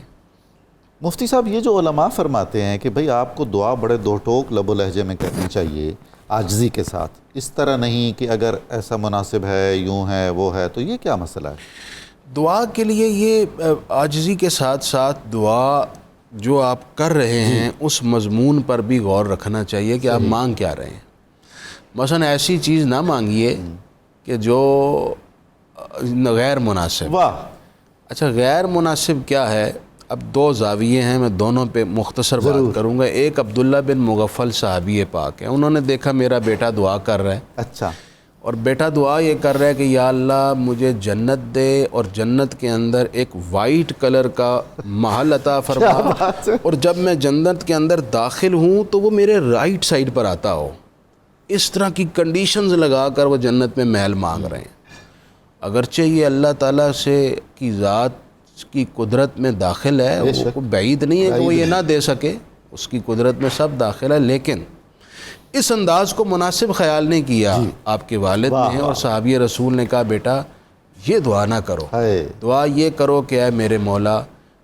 مفتی صاحب یہ جو علماء فرماتے ہیں کہ بھئی آپ کو دعا بڑے دو ٹوک لب و لہجے میں کرنی چاہیے عاجزی کے ساتھ، اس طرح نہیں کہ اگر ایسا مناسب ہے یوں ہے وہ ہے، تو یہ کیا مسئلہ ہے؟ دعا کے لیے یہ عاجزی کے ساتھ ساتھ دعا جو آپ کر رہے ہیں اس مضمون پر بھی غور رکھنا چاہیے کہ آپ مانگ کیا رہے ہیں. مثلا ایسی چیز نہ مانگیے کہ جو غیر مناسب. واہ، اچھا غیر مناسب کیا ہے؟ اب 2 زاویے ہیں، میں دونوں پہ مختصر بات کروں گا. ایک عبداللہ بن مغفل صحابی پاک ہیں، انہوں نے دیکھا میرا بیٹا دعا کر رہا ہے، اچھا، اور بیٹا دعا یہ کر رہا ہے کہ یا اللہ مجھے جنت دے اور جنت کے اندر ایک وائٹ کلر کا محل عطا فرما، اور جب میں جنت کے اندر داخل ہوں تو وہ میرے رائٹ سائڈ پر آتا ہو. اس طرح کی کنڈیشنز لگا کر وہ جنت میں محل مانگ رہے ہیں. اگرچہ یہ اللہ تعالیٰ سے کی ذات کی قدرت میں داخل ہے، وہ بعید نہیں ہے کہ وہ یہ نہ دے سکے، اس کی قدرت میں سب داخل ہے، لیکن اس انداز کو مناسب خیال نہیں کیا آپ کے والد نے. اور صحابی رسول نے کہا بیٹا یہ دعا نہ کرو، دعا یہ کرو کہ اے میرے مولا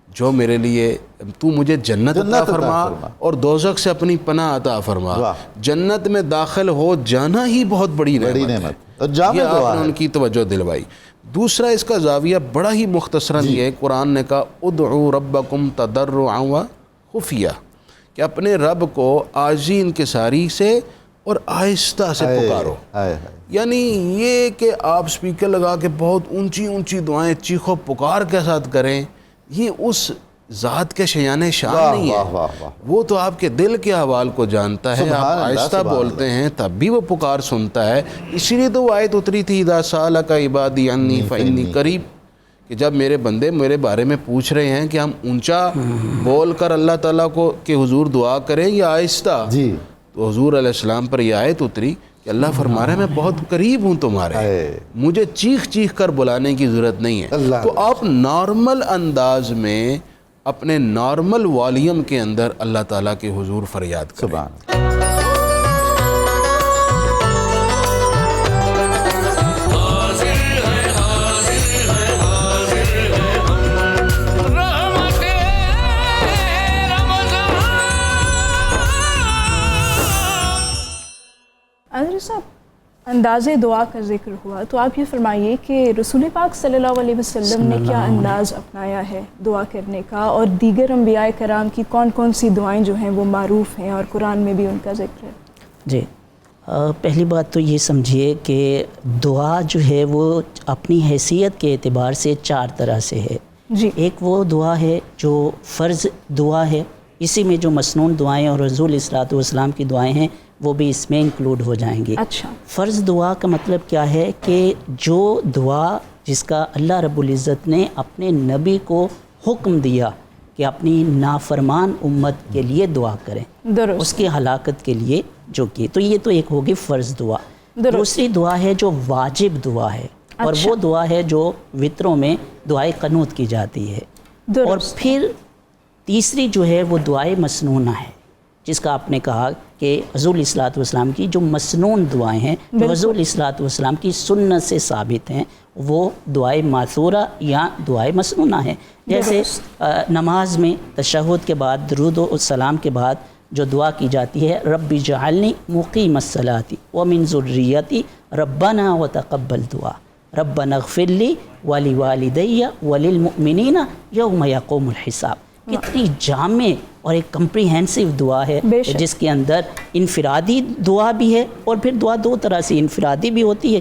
جو میرے لیے تو مجھے جنت عطا فرما اور دوزخ سے اپنی پناہ عطا فرما. جنت میں داخل ہو جانا ہی بہت بڑی نعمت ہے، یہ آپ نے ان کی توجہ دلوائی. دوسرا اس کا زاویہ بڑا ہی مختصراً یہ ہے، قرآن نے کہا ادعوا ربکم تضرعا وخفیہ، کہ اپنے رب کو عاجزی انکساری سے اور آہستہ سے پکارو. یعنی یہ کہ آپ سپیکر لگا کے بہت اونچی اونچی دعائیں چیخو پکار کے ساتھ کریں، یہ اس ذات کے شیان شان نہیں ہے. وہ تو آپ کے دل کے احوال کو جانتا ہے. آپ آہستہ بولتے ہیں تب بھی وہ پکار سنتا ہے. اسی لیے تو وہ آیت اتری تھی اذا سألک عبادی عنی فإنی قریب، کہ جب میرے بندے میرے بارے میں پوچھ رہے ہیں کہ ہم اونچا بول کر اللہ تعالیٰ کو کہ حضور دعا کریں یا آہستہ، تو حضور علیہ السلام پر یہ آیت اتری کہ اللہ فرما رہا ہے میں بہت قریب ہوں تمہارے، مجھے چیخ چیخ کر بلانے کی ضرورت نہیں ہے. تو آپ نارمل انداز میں اپنے نارمل والیوم کے اندر اللہ تعالیٰ کے حضور فریاد کریں. حضرت صاحب انداز دعا کا ذکر ہوا تو آپ یہ فرمائیے کہ رسول پاک صلی اللہ علیہ وسلم نے کیا انداز اپنایا ہے دعا کرنے کا، اور دیگر انبیاء کرام کی کون کون سی دعائیں جو ہیں وہ معروف ہیں اور قرآن میں بھی ان کا ذکر ہے؟ جی پہلی بات تو یہ سمجھیے کہ دعا جو ہے وہ اپنی حیثیت کے اعتبار سے 4 طرح سے ہے. جی، ایک وہ دعا ہے جو فرض دعا ہے، اسی میں جو مسنون دعائیں اور رسول صلی اللہ علیہ وسلم کی دعائیں ہیں وہ بھی اس میں انکلوڈ ہو جائیں گی. اچھا، فرض دعا کا مطلب کیا ہے کہ جو دعا جس کا اللہ رب العزت نے اپنے نبی کو حکم دیا کہ اپنی نافرمان امت کے لیے دعا کریں، درست، اس کی ہلاکت کے لیے جو کی. تو یہ تو ایک ہوگی فرض دعا. دوسری دعا ہے جو واجب دعا ہے, اور وہ دعا ہے جو وطروں میں دعائے قنوت کی جاتی ہے. اور پھر تیسری جو ہے وہ دعائے مسنونہ ہے, جس کا آپ نے کہا کہ حضور علیہ الصلوۃ والسلام کی جو مسنون دعائیں ہیں, جو حضور علیہ الصلوۃ والسلام کی سنت سے ثابت ہیں, وہ دعائے ماثورہ یا دعائے مسنونہ ہیں. جیسے نماز میں تشہد کے بعد درود و السلام کے بعد جو دعا کی جاتی ہے, رب اجعلنی مقیم الصلاۃ ومن ذریتی ربنا وتقبل دعا ربنا اغفر لی ولوالدی وللمؤمنین یوم یقوم الحساب. کتنی جامع اور ایک کمپریہنسو دعا ہے, جس کے اندر انفرادی دعا بھی ہے, اور پھر دعا دو طرح سے انفرادی بھی ہوتی ہے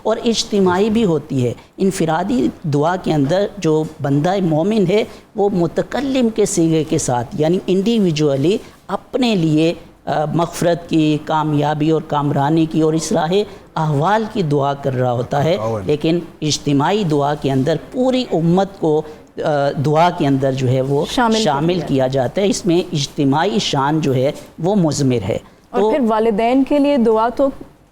اور اجتماعی بھی ہوتی ہے. انفرادی دعا کے اندر جو بندہ مومن ہے وہ متکلم کے صیغے کے ساتھ, یعنی انڈیویجولی اپنے لیے مغفرت کی, کامیابی اور کامرانی کی اور اصلاح احوال کی دعا کر رہا ہوتا ہے. لیکن اجتماعی دعا کے اندر پوری امت کو دعا کے اندر جو ہے وہ شامل کیا جاتا ہے. اس میں اجتماعی شان جو ہے وہ مضمر ہے. اور پھر والدین کے لیے دعا تو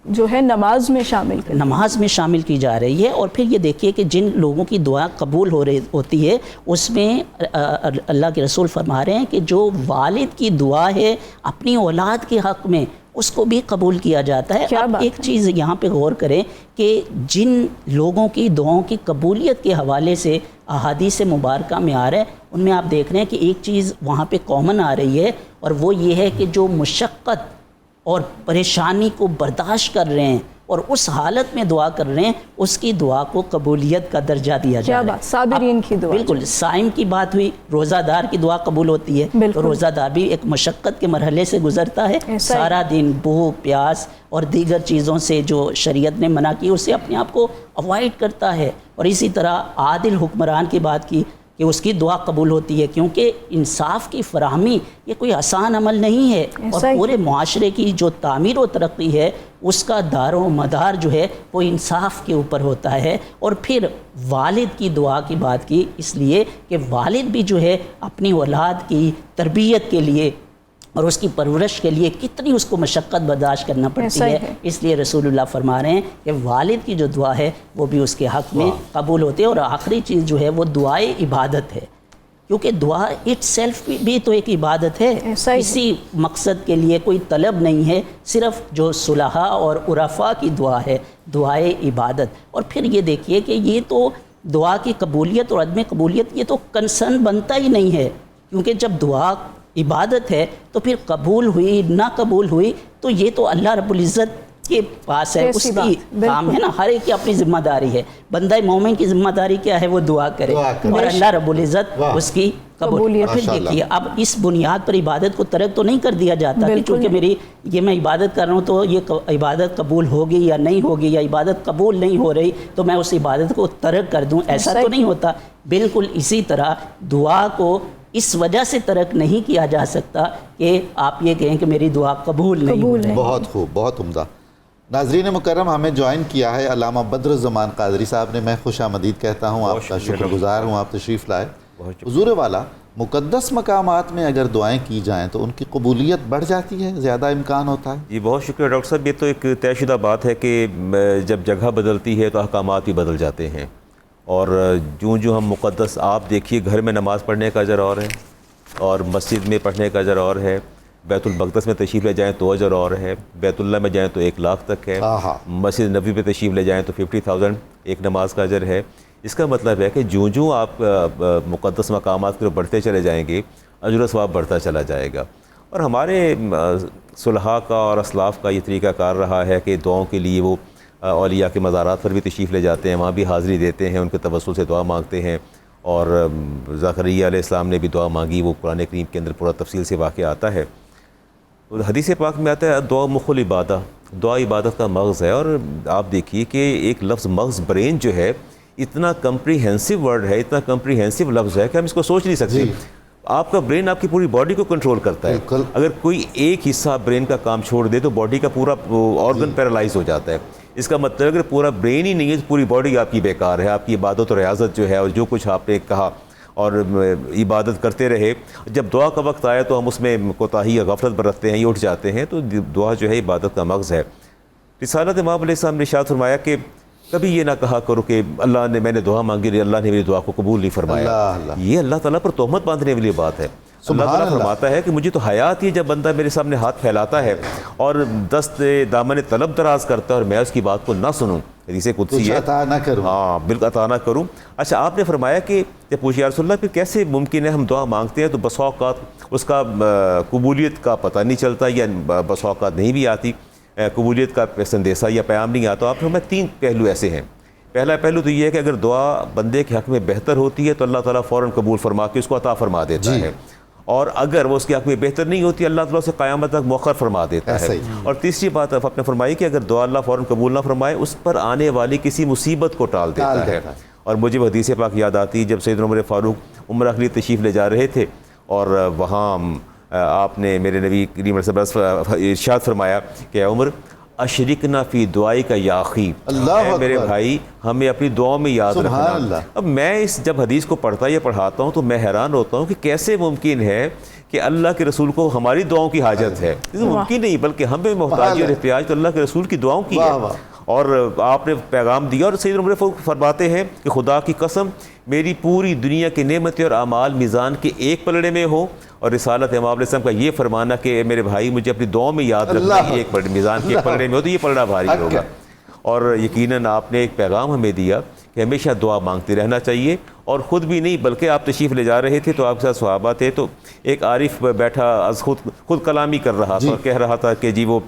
جو ہے نماز میں شامل کی جا رہی ہے. اور پھر یہ دیکھیے کہ جن لوگوں کی دعا قبول ہوتی ہے, اس میں اللہ کے رسول فرما رہے ہیں کہ جو والد کی دعا ہے اپنی اولاد کے حق میں, اس کو بھی قبول کیا جاتا ہے. اب ایک چیز یہاں پہ غور کریں کہ جن لوگوں کی دعاؤں کی قبولیت کے حوالے سے احادیث مبارکہ میں آ رہا ہے, ان میں آپ دیکھ رہے ہیں کہ ایک چیز وہاں پہ کامن آ رہی ہے, اور وہ یہ ہے کہ جو مشقت اور پریشانی کو برداشت کر رہے ہیں اور اس حالت میں دعا کر رہے ہیں, اس کی دعا کو قبولیت کا درجہ دیا جا رہا ہے. صابرین کی دعا. بالکل. صائم کی بات ہوئی, روزہ دار کی دعا قبول ہوتی ہے. تو روزہ دار بھی ایک مشقت کے مرحلے سے گزرتا ہے, سارا دن بھوک پیاس اور دیگر چیزوں سے جو شریعت نے منع کی اسے اپنے آپ کو اوائڈ کرتا ہے. اور اسی طرح عادل حکمران کی بات کی کہ اس کی دعا قبول ہوتی ہے, کیونکہ انصاف کی فراہمی یہ کوئی آسان عمل نہیں ہے, اور پورے معاشرے کی جو تعمیر و ترقی ہے اس کا دار و مدار جو ہے وہ انصاف کے اوپر ہوتا ہے. اور پھر والد کی دعا کی بات کی اس لیے کہ والد بھی جو ہے اپنی اولاد کی تربیت کے لیے اور اس کی پرورش کے لیے کتنی اس کو مشقت برداشت کرنا پڑتی ہے. اس لیے رسول اللہ فرما رہے ہیں کہ والد کی جو دعا ہے وہ بھی اس کے حق میں قبول ہوتے ہیں. اور آخری چیز جو ہے وہ دعائے عبادت ہے, کیونکہ دعا اٹ سیلف بھی تو ایک عبادت ہے. اسی مقصد کے لیے کوئی طلب نہیں ہے, صرف جو صلحاء اور عرفاء کی دعا ہے دعائے عبادت. اور پھر یہ دیکھیے کہ یہ تو دعا کی قبولیت اور عدم قبولیت یہ تو کنسرن بنتا ہی نہیں ہے, کیونکہ جب دعا عبادت ہے تو پھر قبول ہوئی نہ قبول ہوئی تو یہ تو اللہ رب العزت کے پاس ہے, اس کی کام ہے نا. ہر ایک کی اپنی ذمہ داری ہے. بندہ مومن کی ذمہ داری کیا ہے؟ وہ دعا کرے, اور اللہ رب العزت اس کی قبولیت. پھر دیکھیے اب اس بنیاد پر عبادت کو ترک تو نہیں کر دیا جاتا کہ چونکہ میں عبادت کر رہا ہوں تو یہ عبادت قبول ہوگی یا نہیں ہوگی, یا عبادت قبول نہیں ہو رہی تو میں اس عبادت کو ترک کر دوں. ایسا تو نہیں ہوتا. بالکل اسی طرح دعا کو اس وجہ سے ترک نہیں کیا جا سکتا کہ آپ یہ کہیں کہ میری دعا قبول نہیں. بہت خوب, بہت عمدہ. ناظرین مکرم, ہمیں جوائن کیا ہے علامہ بدر الزمان قادری صاحب نے. میں خوش آمدید کہتا ہوں, آپ کا شکر گزار ہوں, آپ تشریف لائے. حضور والا, مقدس مقامات میں اگر دعائیں کی جائیں تو ان کی قبولیت بڑھ جاتی ہے, زیادہ امکان ہوتا ہے؟ جی بہت شکریہ ڈاکٹر صاحب. یہ تو ایک طے شدہ بات ہے کہ جب جگہ بدلتی ہے تو احکامات بھی بدل جاتے ہیں, اور جو ہم مقدس, آپ دیکھیے گھر میں نماز پڑھنے کا اجر اور ہے, اور مسجد میں پڑھنے کا اجر اور ہے, بیت المقدس میں تشریف لے جائیں تو اجر اور ہے, بیت اللہ میں جائیں تو 1 لاکھ تک ہے, مسجد نبوی پہ تشریف لے جائیں تو 50,000 ایک نماز کا اجر ہے. اس کا مطلب ہے کہ جو آپ مقدس مقامات کی بڑھتے چلے جائیں گے, اجر و ثواب بڑھتا چلا جائے گا. اور ہمارے صلحاء کا اور اسلاف کا یہ طریقہ کار رہا ہے کہ دعاؤں کے لیے وہ اولیاء کے مزارات پر بھی تشریف لے جاتے ہیں, وہاں بھی حاضری دیتے ہیں, ان کے توسل سے دعا مانگتے ہیں. اور زکریا علیہ السلام نے بھی دعا مانگی, وہ قرآن کریم کے اندر پورا تفصیل سے واقعہ آتا ہے. حدیث پاک میں آتا ہے دعا مخ العبادہ, دعا عبادت کا مغز ہے. اور آپ دیکھیے کہ ایک لفظ مغز, برین جو ہے, اتنا کمپریہنسو ورڈ ہے, اتنا کمپریہنسو لفظ ہے کہ ہم اس کو سوچ نہیں سکتے. آپ کا برین آپ کی پوری باڈی کو کنٹرول کرتا ہے. اگر کوئی ایک حصہ برین کا کام چھوڑ دے تو باڈی کا پورا آرگن پیرالائز ہو جاتا ہے. اس کا مطلب اگر پورا برین ہی نہیں ہے تو پوری باڈی آپ کی بیکار ہے. آپ کی عبادت و ریاضت جو ہے اور جو کچھ آپ نے کہا اور عبادت کرتے رہے. جب دعا کا وقت آیا تو ہم اس میں کوتاہی یا غفلت برتتے ہیں, یہ اٹھ جاتے ہیں. تو دعا جو ہے عبادت کا مغز ہے. رسالت امام علیہ السلام نے ارشاد فرمایا کہ کبھی یہ نہ کہا کرو کہ اللہ نے, میں نے دعا مانگی, اللہ نے میری دعا کو قبول نہیں فرمایا. یہ اللہ تعالیٰ پر تہمت باندھنے والی بات ہے. اللہ تعالیٰ فرماتا ہے کہ مجھے تو حیات ہی جب بندہ میرے سامنے ہاتھ پھیلاتا ہے اور دست دامن طلب دراز کرتا ہے اور میں اس کی بات کو نہ سنوں. حدیث قدسی ہے, عطا نہ کروں. ہاں بالکل, عطا نہ کروں. اچھا, آپ نے فرمایا کہ جب پوچھا یا رسول اللہ پھر کیسے ممکن ہے ہم دعا مانگتے ہیں تو بسا اوقات اس کا قبولیت کا پتہ نہیں چلتا یا بسا اوقات نہیں بھی آتی, قبولیت کا سندیسہ یا پیغام نہیں آتا. آپ نے 3 پہلو ایسے ہیں. پہلا پہلو تو یہ ہے کہ اگر دعا بندے کے حق میں بہتر ہوتی ہے تو اللہ تعالیٰ فوراً قبول فرما کے اس کو عطا فرما دیتا ہے, اور اگر وہ اس کے حق میں بہتر نہیں ہوتی اللہ تعالیٰ سے قیامت تک مؤخر فرما دیتا ہے. اور تیسری بات آپ نے فرمائی کہ اگر دعا اللہ فوراً قبول نہ فرمائے اس پر آنے والی کسی مصیبت کو ٹال دیتا ہے. اور مجھے وہ حدیث پاک یاد آتی جب سیدنا عمر فاروق عمرہ کے لیے تشریف لے جا رہے تھے اور وہاں آپ نے میرے نبی کریم علیہ السلام ارشاد فرمایا کہ عمر اشرکنا فی دعائی کا یا اخی, میرے بھائی ہمیں اپنی دعاؤں میں یاد رکھنا. اب میں جب حدیث کو پڑھتا یا پڑھاتا ہوں تو میں حیران ہوتا ہوں کہ کیسے ممکن ہے کہ اللہ کے رسول کو ہماری دعاؤں کی حاجت ہے. ممکن نہیں, بلکہ ہمیں محتاجی اور احتیاج تو اللہ کے رسول کی دعاؤں کی ہے. اور آپ نے پیغام دیا اور سیدنا عمر فاروق فرماتے ہیں کہ خدا کی قسم میری پوری دنیا کی نعمتیں اور اعمال میزان کے ایک پلڑے میں ہو, اور رسالت امام علیہ السلام کا یہ فرمانا کہ میرے بھائی مجھے اپنی دعاؤں میں یاد رکھنا ہے, ایک میزان کے ایک پلڑے میں ہو تو یہ پلڑا بھاری ہوگا. اور یقیناً آپ نے ایک پیغام ہمیں دیا کہ ہمیشہ دعا مانگتے رہنا چاہیے. اور خود بھی نہیں بلکہ آپ تشریف لے جا رہے تھے تو آپ کے ساتھ صحابہ تھے, تو ایک عارف بیٹھا از خود کلامی کر رہا تھا اور کہہ رہا تھا کہ جی وہ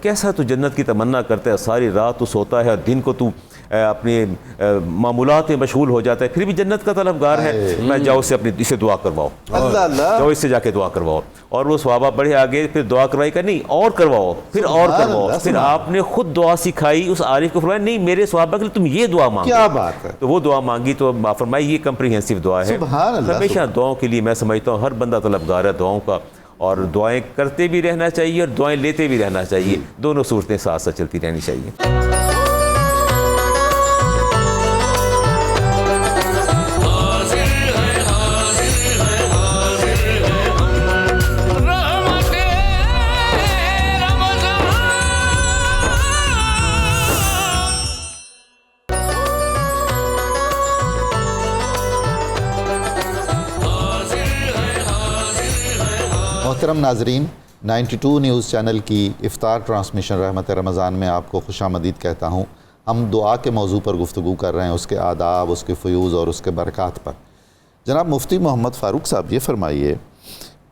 کیسا تو جنت کی تمنا کرتا ہے, ساری رات تو سوتا ہے اور دن کو تو اپنے معمولات میں مشغول ہو جاتا ہے, پھر بھی جنت کا طلبگار ہے. میں جاؤ اس سے اپنی اسے دعا کرواؤ, جاؤ اس سے جا کے دعا کرواؤ. اور وہ صحابہ بڑھے آگے, پھر دعا کروائی کہ نہیں اور کرواؤ, پھر اور کرواؤ. پھر آپ نے خود دعا سکھائی اس عارف کو, فرمایا نہیں میرے صحابہ کے لیے تم یہ دعا مانگو. کیا بات ہے. تو وہ دعا مانگی تو فرمائی یہ کمپریہنسو دعا ہے. ہمیشہ دعاؤں کے لیے میں سمجھتا ہوں ہر بندہ طلبگار ہے دعاؤں کا, اور دعائیں کرتے بھی رہنا چاہیے اور دعائیں لیتے بھی رہنا چاہیے. دونوں صورتیں ساتھ ساتھ چلتی رہنی چاہیے. محترم ناظرین, 92 نیوز چینل کی افطار ٹرانسمیشن رحمت رمضان میں آپ کو خوش آمدید کہتا ہوں. ہم دعا کے موضوع پر گفتگو کر رہے ہیں, اس کے آداب, اس کے فیوز اور اس کے برکات پر. جناب مفتی محمد فاروق صاحب یہ فرمائیے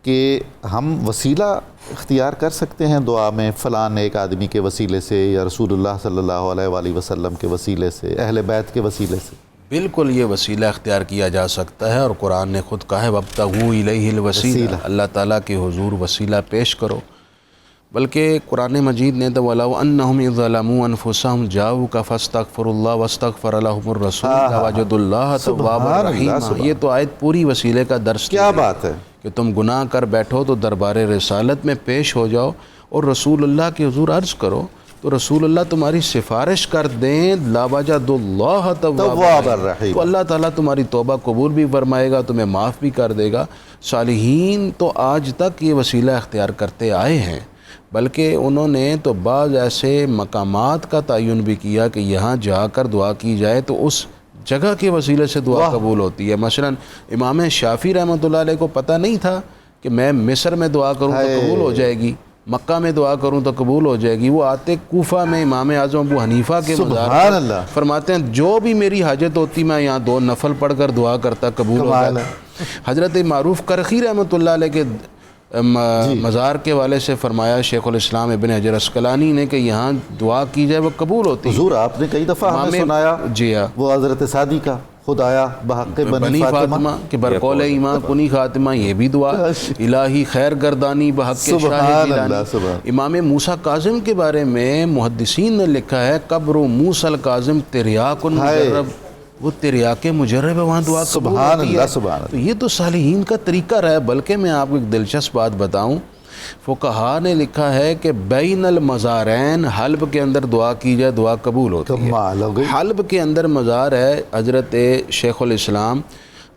کہ ہم وسیلہ اختیار کر سکتے ہیں دعا میں, فلاں ایک آدمی کے وسیلے سے یا رسول اللہ صلی اللہ علیہ وآلہ وسلم کے وسیلے سے, اہل بیت کے وسیلے سے؟ بالکل یہ وسیلہ اختیار کیا جا سکتا ہے, اور قرآن نے خود کہا ہے وَابْتَغُوا إِلَيْهِ الْوَسِيلَةَ, اللہ تعالیٰ کے حضور وسیلہ پیش کرو. بلکہ قرآن مجید نے تو وَلَوْ أَنَّهُمْ إِذْ ظَلَمُوا أَنفُسَهُمْ جَاءُوكَ فَاسْتَغْفَرُوا اللَّهَ وَاسْتَغْفَرَ لَهُمُ الرَّسُولُ لَوَجَدُوا اللَّهَ تَوَّابًا رَحِيمًا. یہ تو آیت پوری وسیلے کا درس کیا بات ہے کہ تم گناہ کر بیٹھو تو دربار رسالت میں پیش ہو جاؤ اور رسول اللہ کے حضور عرض کرو تو رسول اللہ تمہاری سفارش کر دیں, لَوَجَدُوا اللَّهَ تَوَّابًا رَحِيمًا, تو اللہ تعالیٰ تمہاری توبہ قبول بھی فرمائے گا, تمہیں معاف بھی کر دے گا. صالحین تو آج تک یہ وسیلہ اختیار کرتے آئے ہیں, بلکہ انہوں نے تو بعض ایسے مقامات کا تعین بھی کیا کہ یہاں جا کر دعا کی جائے تو اس جگہ کے وسیلے سے دعا قبول ہوتی ہے. مثلا امام شافعی رحمۃ اللہ علیہ کو پتہ نہیں تھا کہ میں مصر میں دعا کروں تو قبول ہو جائے گی, مکہ میں دعا کروں تو قبول ہو جائے گی. وہ آتے کوفہ میں امام اعظم ابو حنیفہ کے مزار پر فرماتے ہیں جو بھی میری حاجت ہوتی میں یہاں 2 نفل پڑھ کر دعا کرتا قبول ہو جاتا. حضرت معروف کرخی رحمۃ اللہ علیہ کے مزار کے والے سے فرمایا شیخ الاسلام ابن حجر عسقلانی نے کہ یہاں دعا کی جائے وہ قبول ہوتی. حضور آپ نے کئی دفعہ ہمیں سنایا جی ہاں وہ حضرت سعدی کا خدایا بحق بنی فاطمہ کہ برقول ایمان کنی خاتمہ, یہ بھی دعا الہی خیر گردانی بحق شاہ جیلانی. امام موسیٰ کاظم کے بارے میں محدثین نے لکھا ہے قبر موسیٰ الکاظم تریاق مجرب, وہ تریاق مجرب ہے, وہاں دعا قبول ہوتی ہے. تو یہ تو صالحین کا طریقہ رہا ہے. بلکہ میں آپ کو ایک دلچسپ بات بتاؤں, فقہا نے لکھا ہے کہ بین المزارین حلب کے اندر دعا کی جائے دعا قبول ہوتی ہے. حلب کے اندر مزار ہے حضرت شیخ الاسلام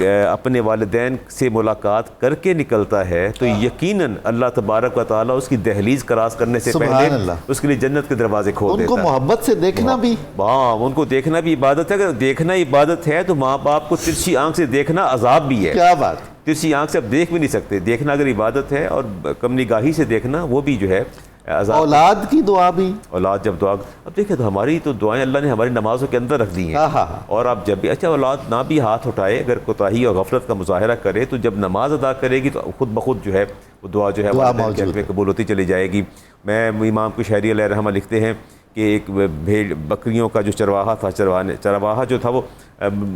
اپنے والدین سے ملاقات کر کے نکلتا ہے تو یقیناً اللہ تبارک و تعالیٰ اس کی دہلیز کراس کرنے سے پہلے اس کے لیے جنت کے دروازے کھول دیتا ہے. ان کو محبت سے دیکھنا بھی, ہاں ان کو دیکھنا بھی عبادت ہے. اگر دیکھنا عبادت ہے تو ماں باپ کو ترچھی آنکھ سے دیکھنا عذاب بھی ہے. کیا بات, ترچھی آنکھ سے اب دیکھ بھی نہیں سکتے. دیکھنا اگر عبادت ہے اور کم نگاہی سے دیکھنا وہ بھی جو ہے عذاب. اولاد کی دعا بھی, اولاد جب دعا, اب دیکھیں تو ہماری تو دعائیں اللہ نے ہماری نمازوں کے اندر رکھ دی ہیں. اور آپ جب بھی اچھا اولاد نہ بھی ہاتھ اٹھائے, اگر کوتاہی اور غفلت کا مظاہرہ کرے تو جب نماز ادا کرے گی تو خود بخود جو ہے وہ دعا جو ہے والدین میں قبول ہوتی چلی جائے گی. میں امام کشیری علیہ رحمہ لکھتے ہیں کہ ایک بھیڑ بکریوں کا جو چرواہا تھا, چرواہا جو تھا وہ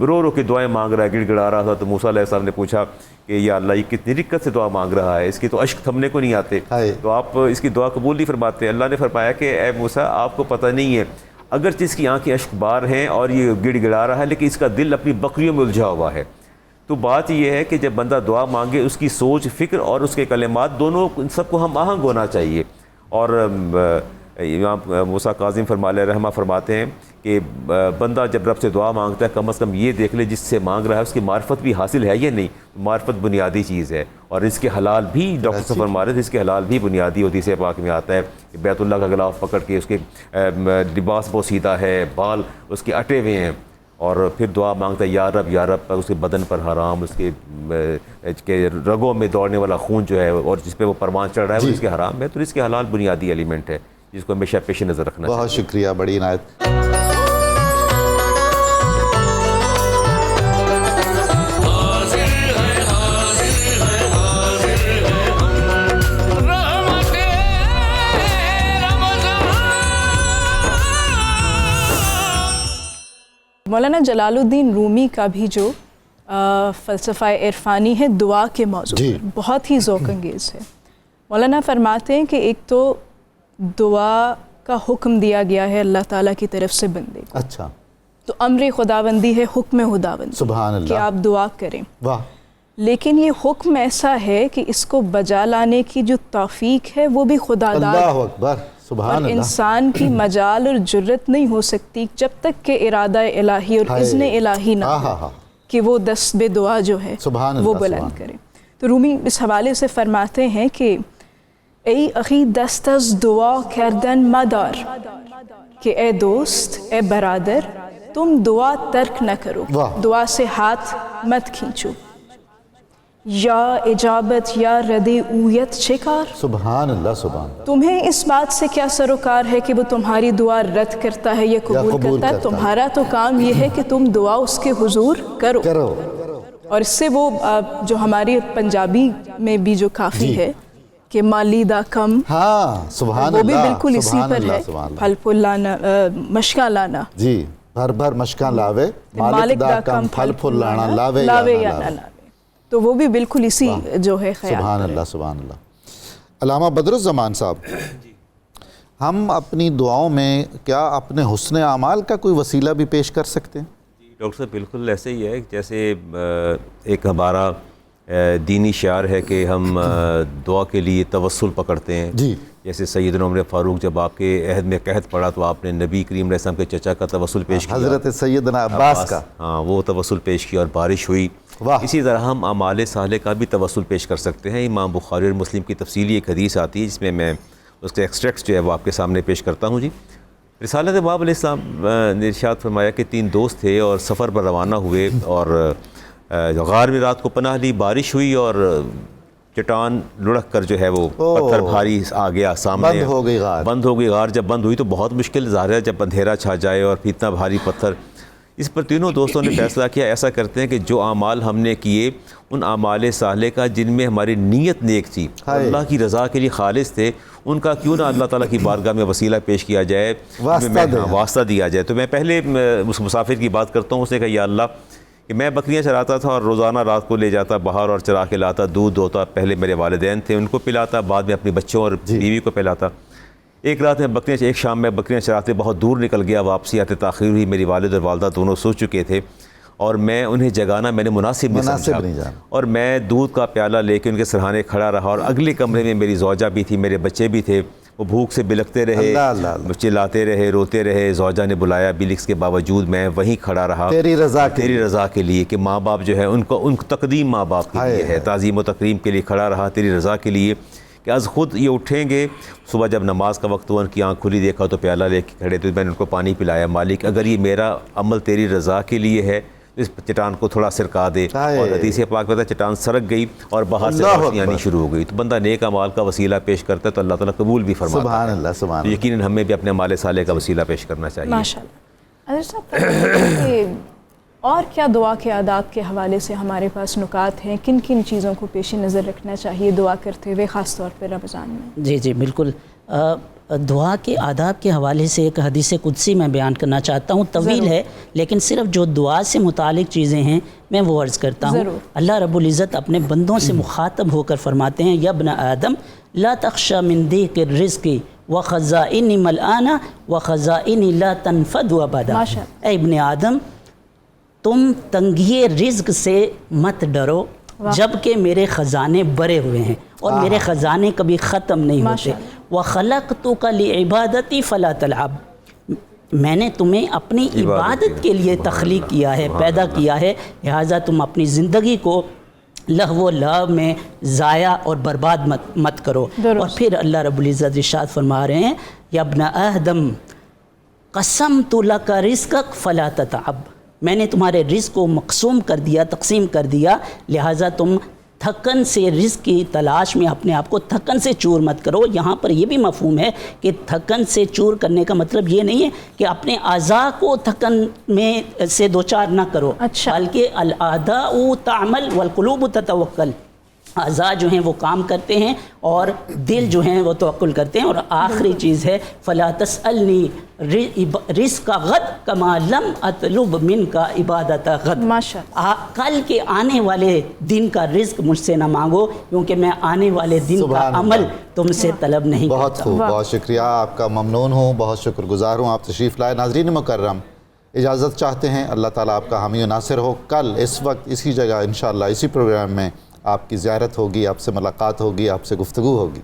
رو رو کے دعائیں مانگ رہا ہے, گڑ گڑا رہا تھا. تو موسیٰ علیہ السلام نے پوچھا کہ یا اللہ یہ کتنی دقت سے دعا مانگ رہا ہے, اس کی تو اشک تھمنے کو نہیں آتے, تو آپ اس کی دعا قبول نہیں فرماتے. اللہ نے فرمایا کہ اے موسیٰ آپ کو پتہ نہیں ہے, اگرچہ اس کی آنکھیں اشک بار ہیں اور یہ گڑ گڑا رہا ہے لیکن اس کا دل اپنی بکریوں میں الجھا ہوا ہے. تو بات یہ ہے کہ جب بندہ دعا مانگے اس کی سوچ, فکر اور اس کے کلمات دونوں سب کو ہم آہنگ ہونا چاہیے. اور امام موسیٰ کاظم علیہ رحمہ فرماتے ہیں کہ بندہ جب رب سے دعا مانگتا ہے کم از کم یہ دیکھ لے جس سے مانگ رہا ہے اس کی معرفت بھی حاصل ہے یا نہیں. معرفت بنیادی چیز ہے. اور اس کے حلال بھی, ڈاکٹر صاحب فرما رہے تھے, اس کے حلال بھی بنیادی حدیث پاک میں آتا ہے کہ بیت اللہ کا غلاف پکڑ کے اس کے لباس بوسیدہ ہے, بال اس کے اٹے ہوئے ہیں, اور پھر دعا مانگتا ہے یا رب اس کے بدن پر حرام, اس کے رگوں میں دوڑنے والا خون جو ہے اور جس پہ وہ پروان چڑھ رہا ہے وہ اس کے حرام ہے. تو اس کے حلال بنیادی ایلیمنٹ ہے جس کو ہمیشہ پیش نظر رکھنا چاہیے. بہت شکریہ, بڑی عنایت. مولانا جلال الدین رومی کا بھی جو فلسفہ عرفانی ہے دعا کے موضوع پر بہت ہی ذوق انگیز ہے. مولانا فرماتے ہیں کہ ایک تو دعا کا حکم دیا گیا ہے اللہ تعالیٰ کی طرف سے بندے کو, اچھا تو امر خداوندی ہے, حکم خداوندی, سبحان اللہ, کہ آپ دعا کریں. واہ. لیکن یہ حکم ایسا ہے کہ اس کو بجا لانے کی جو توفیق ہے وہ بھی خدا داد, اللہ اکبر, سبحان اور اللہ. انسان کی مجال اور جرت نہیں ہو سکتی جب تک کہ ارادہ الہی اور اذن الہی نہ ہو کہ وہ دست بے دعا جو ہے وہ بلند کرے. تو رومی اس حوالے سے فرماتے ہیں کہ ای اخی دست از دعا کردن مدار, کہ اے دوست, اے برادر, تم دعا ترک نہ کرو, دعا سے ہاتھ مت کھینچو. یا اجابت یا رد اویت چکار, سبحان اللہ, سبحان اللہ. تمہیں اس بات سے کیا سروکار ہے کہ وہ تمہاری دعا رد کرتا ہے یا قبول کرتا ہے. تمہارا تو کام یہ ہے کہ تم دعا اس کے حضور کرو. اور اس سے وہ جو ہماری پنجابی میں بھی جو کافی ہے کہ مالی دا کم, ہاں سبحان اللہ, وہ بھی بالکل اسی پر ہے. پھل پھول لانا, مشکاں لانا, جی بھر بھر مشکاں لاوے, مالک دا کم پھل پھول لانا, لاوے یا نہ لاوے. تو وہ بھی بالکل اسی جو ہے خیال. سبحان اللہ, سبحان اللہ. علامہ بدر الزمان صاحب, ہم اپنی دعاؤں میں کیا اپنے حسن اعمال کا کوئی وسیلہ بھی پیش کر سکتے ہیں؟ جی ڈاکٹر صاحب بالکل ایسے ہی ہے. جیسے ایک ہمارا دینی شعار ہے کہ ہم دعا کے لیے توسل پکڑتے ہیں. جی جیسے سیدنا عمر فاروق جب آپ کے عہد میں قحط پڑا تو آپ نے نبی کریم علیہ السلام کے چچا کا توسل پیش کیا, حضرت سیدنا عباس کا, ہاں وہ توسل پیش کیا اور بارش ہوئی. اسی طرح ہم اعمال صالح کا بھی توسل پیش کر سکتے ہیں. امام بخاری اور مسلم کی تفصیلی ایک حدیث آتی ہے جس میں اس کے ایکسٹریکٹس جو ہے وہ آپ کے سامنے پیش کرتا ہوں. جی رسالت باب علیہ السلام نے ارشاد فرمایا کہ 3 دوست تھے اور سفر پر روانہ ہوئے اور غار میں رات کو پناہ لی. بارش ہوئی اور چٹان لڑک کر جو ہے وہ پتھر بھاری آ گیا سامنے, بند ہو گئی غار. جب بند ہوئی تو بہت مشکل ظاہر ہے جب اندھیرا چھا جائے اور اتنا بھاری پتھر. اس پر تینوں دوستوں نے فیصلہ کیا ایسا کرتے ہیں کہ جو اعمال ہم نے کیے ان اعمال صالح کا جن میں ہماری نیت نیک تھی, اللہ کی رضا کے لیے خالص تھے, ان کا کیوں نہ اللہ تعالیٰ کی بارگاہ میں وسیلہ پیش کیا جائے, واسطہ دیا جائے. تو میں پہلے اس مسافر کی بات کرتا ہوں. اس نے کہا یا اللہ کہ میں بکریاں چراتا تھا اور روزانہ رات کو لے جاتا باہر اور چرا کے لاتا, دودھ دھوتا, پہلے میرے والدین تھے ان کو پلاتا, بعد میں اپنی بچوں اور بیوی کو پلاتا. ایک رات میں ایک شام میں بکریاں چراتے بہت دور نکل گیا, واپسی آتے تاخیر ہوئی, میری والد اور والدہ دونوں سو چکے تھے اور میں انہیں جگانا میں نے مناسب نہیں سمجھا, اور میں دودھ کا پیالہ لے کے ان کے سرہانے کھڑا رہا. اور اگلے کمرے میں میری زوجہ بھی تھی, میرے بچے بھی تھے. وہ بھوک سے بلکتے رہے، چلاتے رہے، روتے رہے، زوجہ نے بلایا، بلکس کے باوجود میں وہیں کھڑا رہا تیری رضا کے لیے، کہ ماں باپ جو ہے ان کو تقدیم ماں باپ کے لیے ہے، تعظیم و تکریم کے لیے کھڑا رہا تیری رضا کے لیے، کہ از خود یہ اٹھیں گے صبح جب نماز کا وقت ہوا، ان کی آنکھ کھلی، دیکھا تو پیالہ لے کے کھڑے تھے، میں نے ان کو پانی پلایا، مالک اگر یہ میرا عمل تیری رضا کے لیے ہے اس چٹان کو تھوڑا سرکا دے، اور حدیث پاک میں چٹان سرک گئی اور باہر سے روشنی آنی شروع ہو گئی، تو بندہ نیک اعمال کا وسیلہ پیش کرتا ہے تو اللہ تعالیٰ قبول بھی فرماتا ہے۔ سبحان اللہ، سبحان اللہ۔ یقیناً ہمیں بھی اپنے مال صالح کا وسیلہ پیش کرنا چاہیے۔ ماشاءاللہ۔ حضرت صاحب اور کیا دعا کے آداب کے حوالے سے ہمارے پاس نکات ہیں، کن کن چیزوں کو پیش نظر رکھنا چاہیے دعا کرتے ہوئے، خاص طور پہ رمضان میں؟ جی جی بالکل، دعا کے آداب کے حوالے سے ایک حدیث قدسی میں بیان کرنا چاہتا ہوں، طویل ہے لیکن صرف جو دعا سے متعلق چیزیں ہیں میں وہ عرض کرتا ہوں۔ اللہ رب العزت اپنے بندوں سے مخاطب ہو کر فرماتے ہیں، یا ابن آدم لا تخشى من ضيق الرزق وخزائن ملآنا وخزائن لا تنفد ابدا۔ اے ابن آدم تم تنگی رزق سے مت ڈرو جبکہ میرے خزانے بھرے ہوئے ہیں اور میرے خزانے کبھی ختم نہیں ہوتے۔ وَخَلَقْتُكَ لِعِبَادَتِي فَلَا تَلْعَبْ، میں نے تمہیں اپنی عبادت کے لیے تخلیق کیا ہے، پیدا کیا ہے، لہٰذا تم اپنی زندگی کو لہو و لعب میں ضائع اور برباد مت کرو۔ اور پھر اللہ رب العزت ارشاد فرما رہے ہیں، یا ابن آدم قسمت لک رزقک فلا تتعب، میں نے تمہارے رزق کو مقسوم کر دیا، تقسیم کر دیا، لہٰذا تم تھکن سے رزق کی تلاش میں اپنے آپ کو تھکن سے چور مت کرو۔ یہاں پر یہ بھی مفہوم ہے کہ تھکن سے چور کرنے کا مطلب یہ نہیں ہے کہ اپنے اعضاء کو تھکن میں سے دوچار نہ کرو، بلکہ الاعضاء تعمل والقلوب تتوکل، اعضاء جو ہیں وہ کام کرتے ہیں اور دل جو ہیں وہ توکل کرتے ہیں۔ اور آخری چیز ہے فلا تسألنی رزق غد کما لم اطلب منک عبادت غد، کل کے آنے والے دن کا رزق مجھ سے نہ مانگو کیونکہ میں آنے والے دن کا عمل تم سے طلب نہیں کرتا۔ بہت خوب، بہت شکریہ، آپ کا ممنون ہوں، بہت شکر گزار ہوں، آپ تشریف لائے۔ ناظرین مکرم اجازت چاہتے ہیں، اللہ تعالیٰ آپ کا حامی و ناصر ہو۔ کل اس وقت اسی جگہ انشاءاللہ اسی پروگرام میں آپ کی زیارت ہوگی، آپ سے ملاقات ہوگی، آپ سے گفتگو ہوگی۔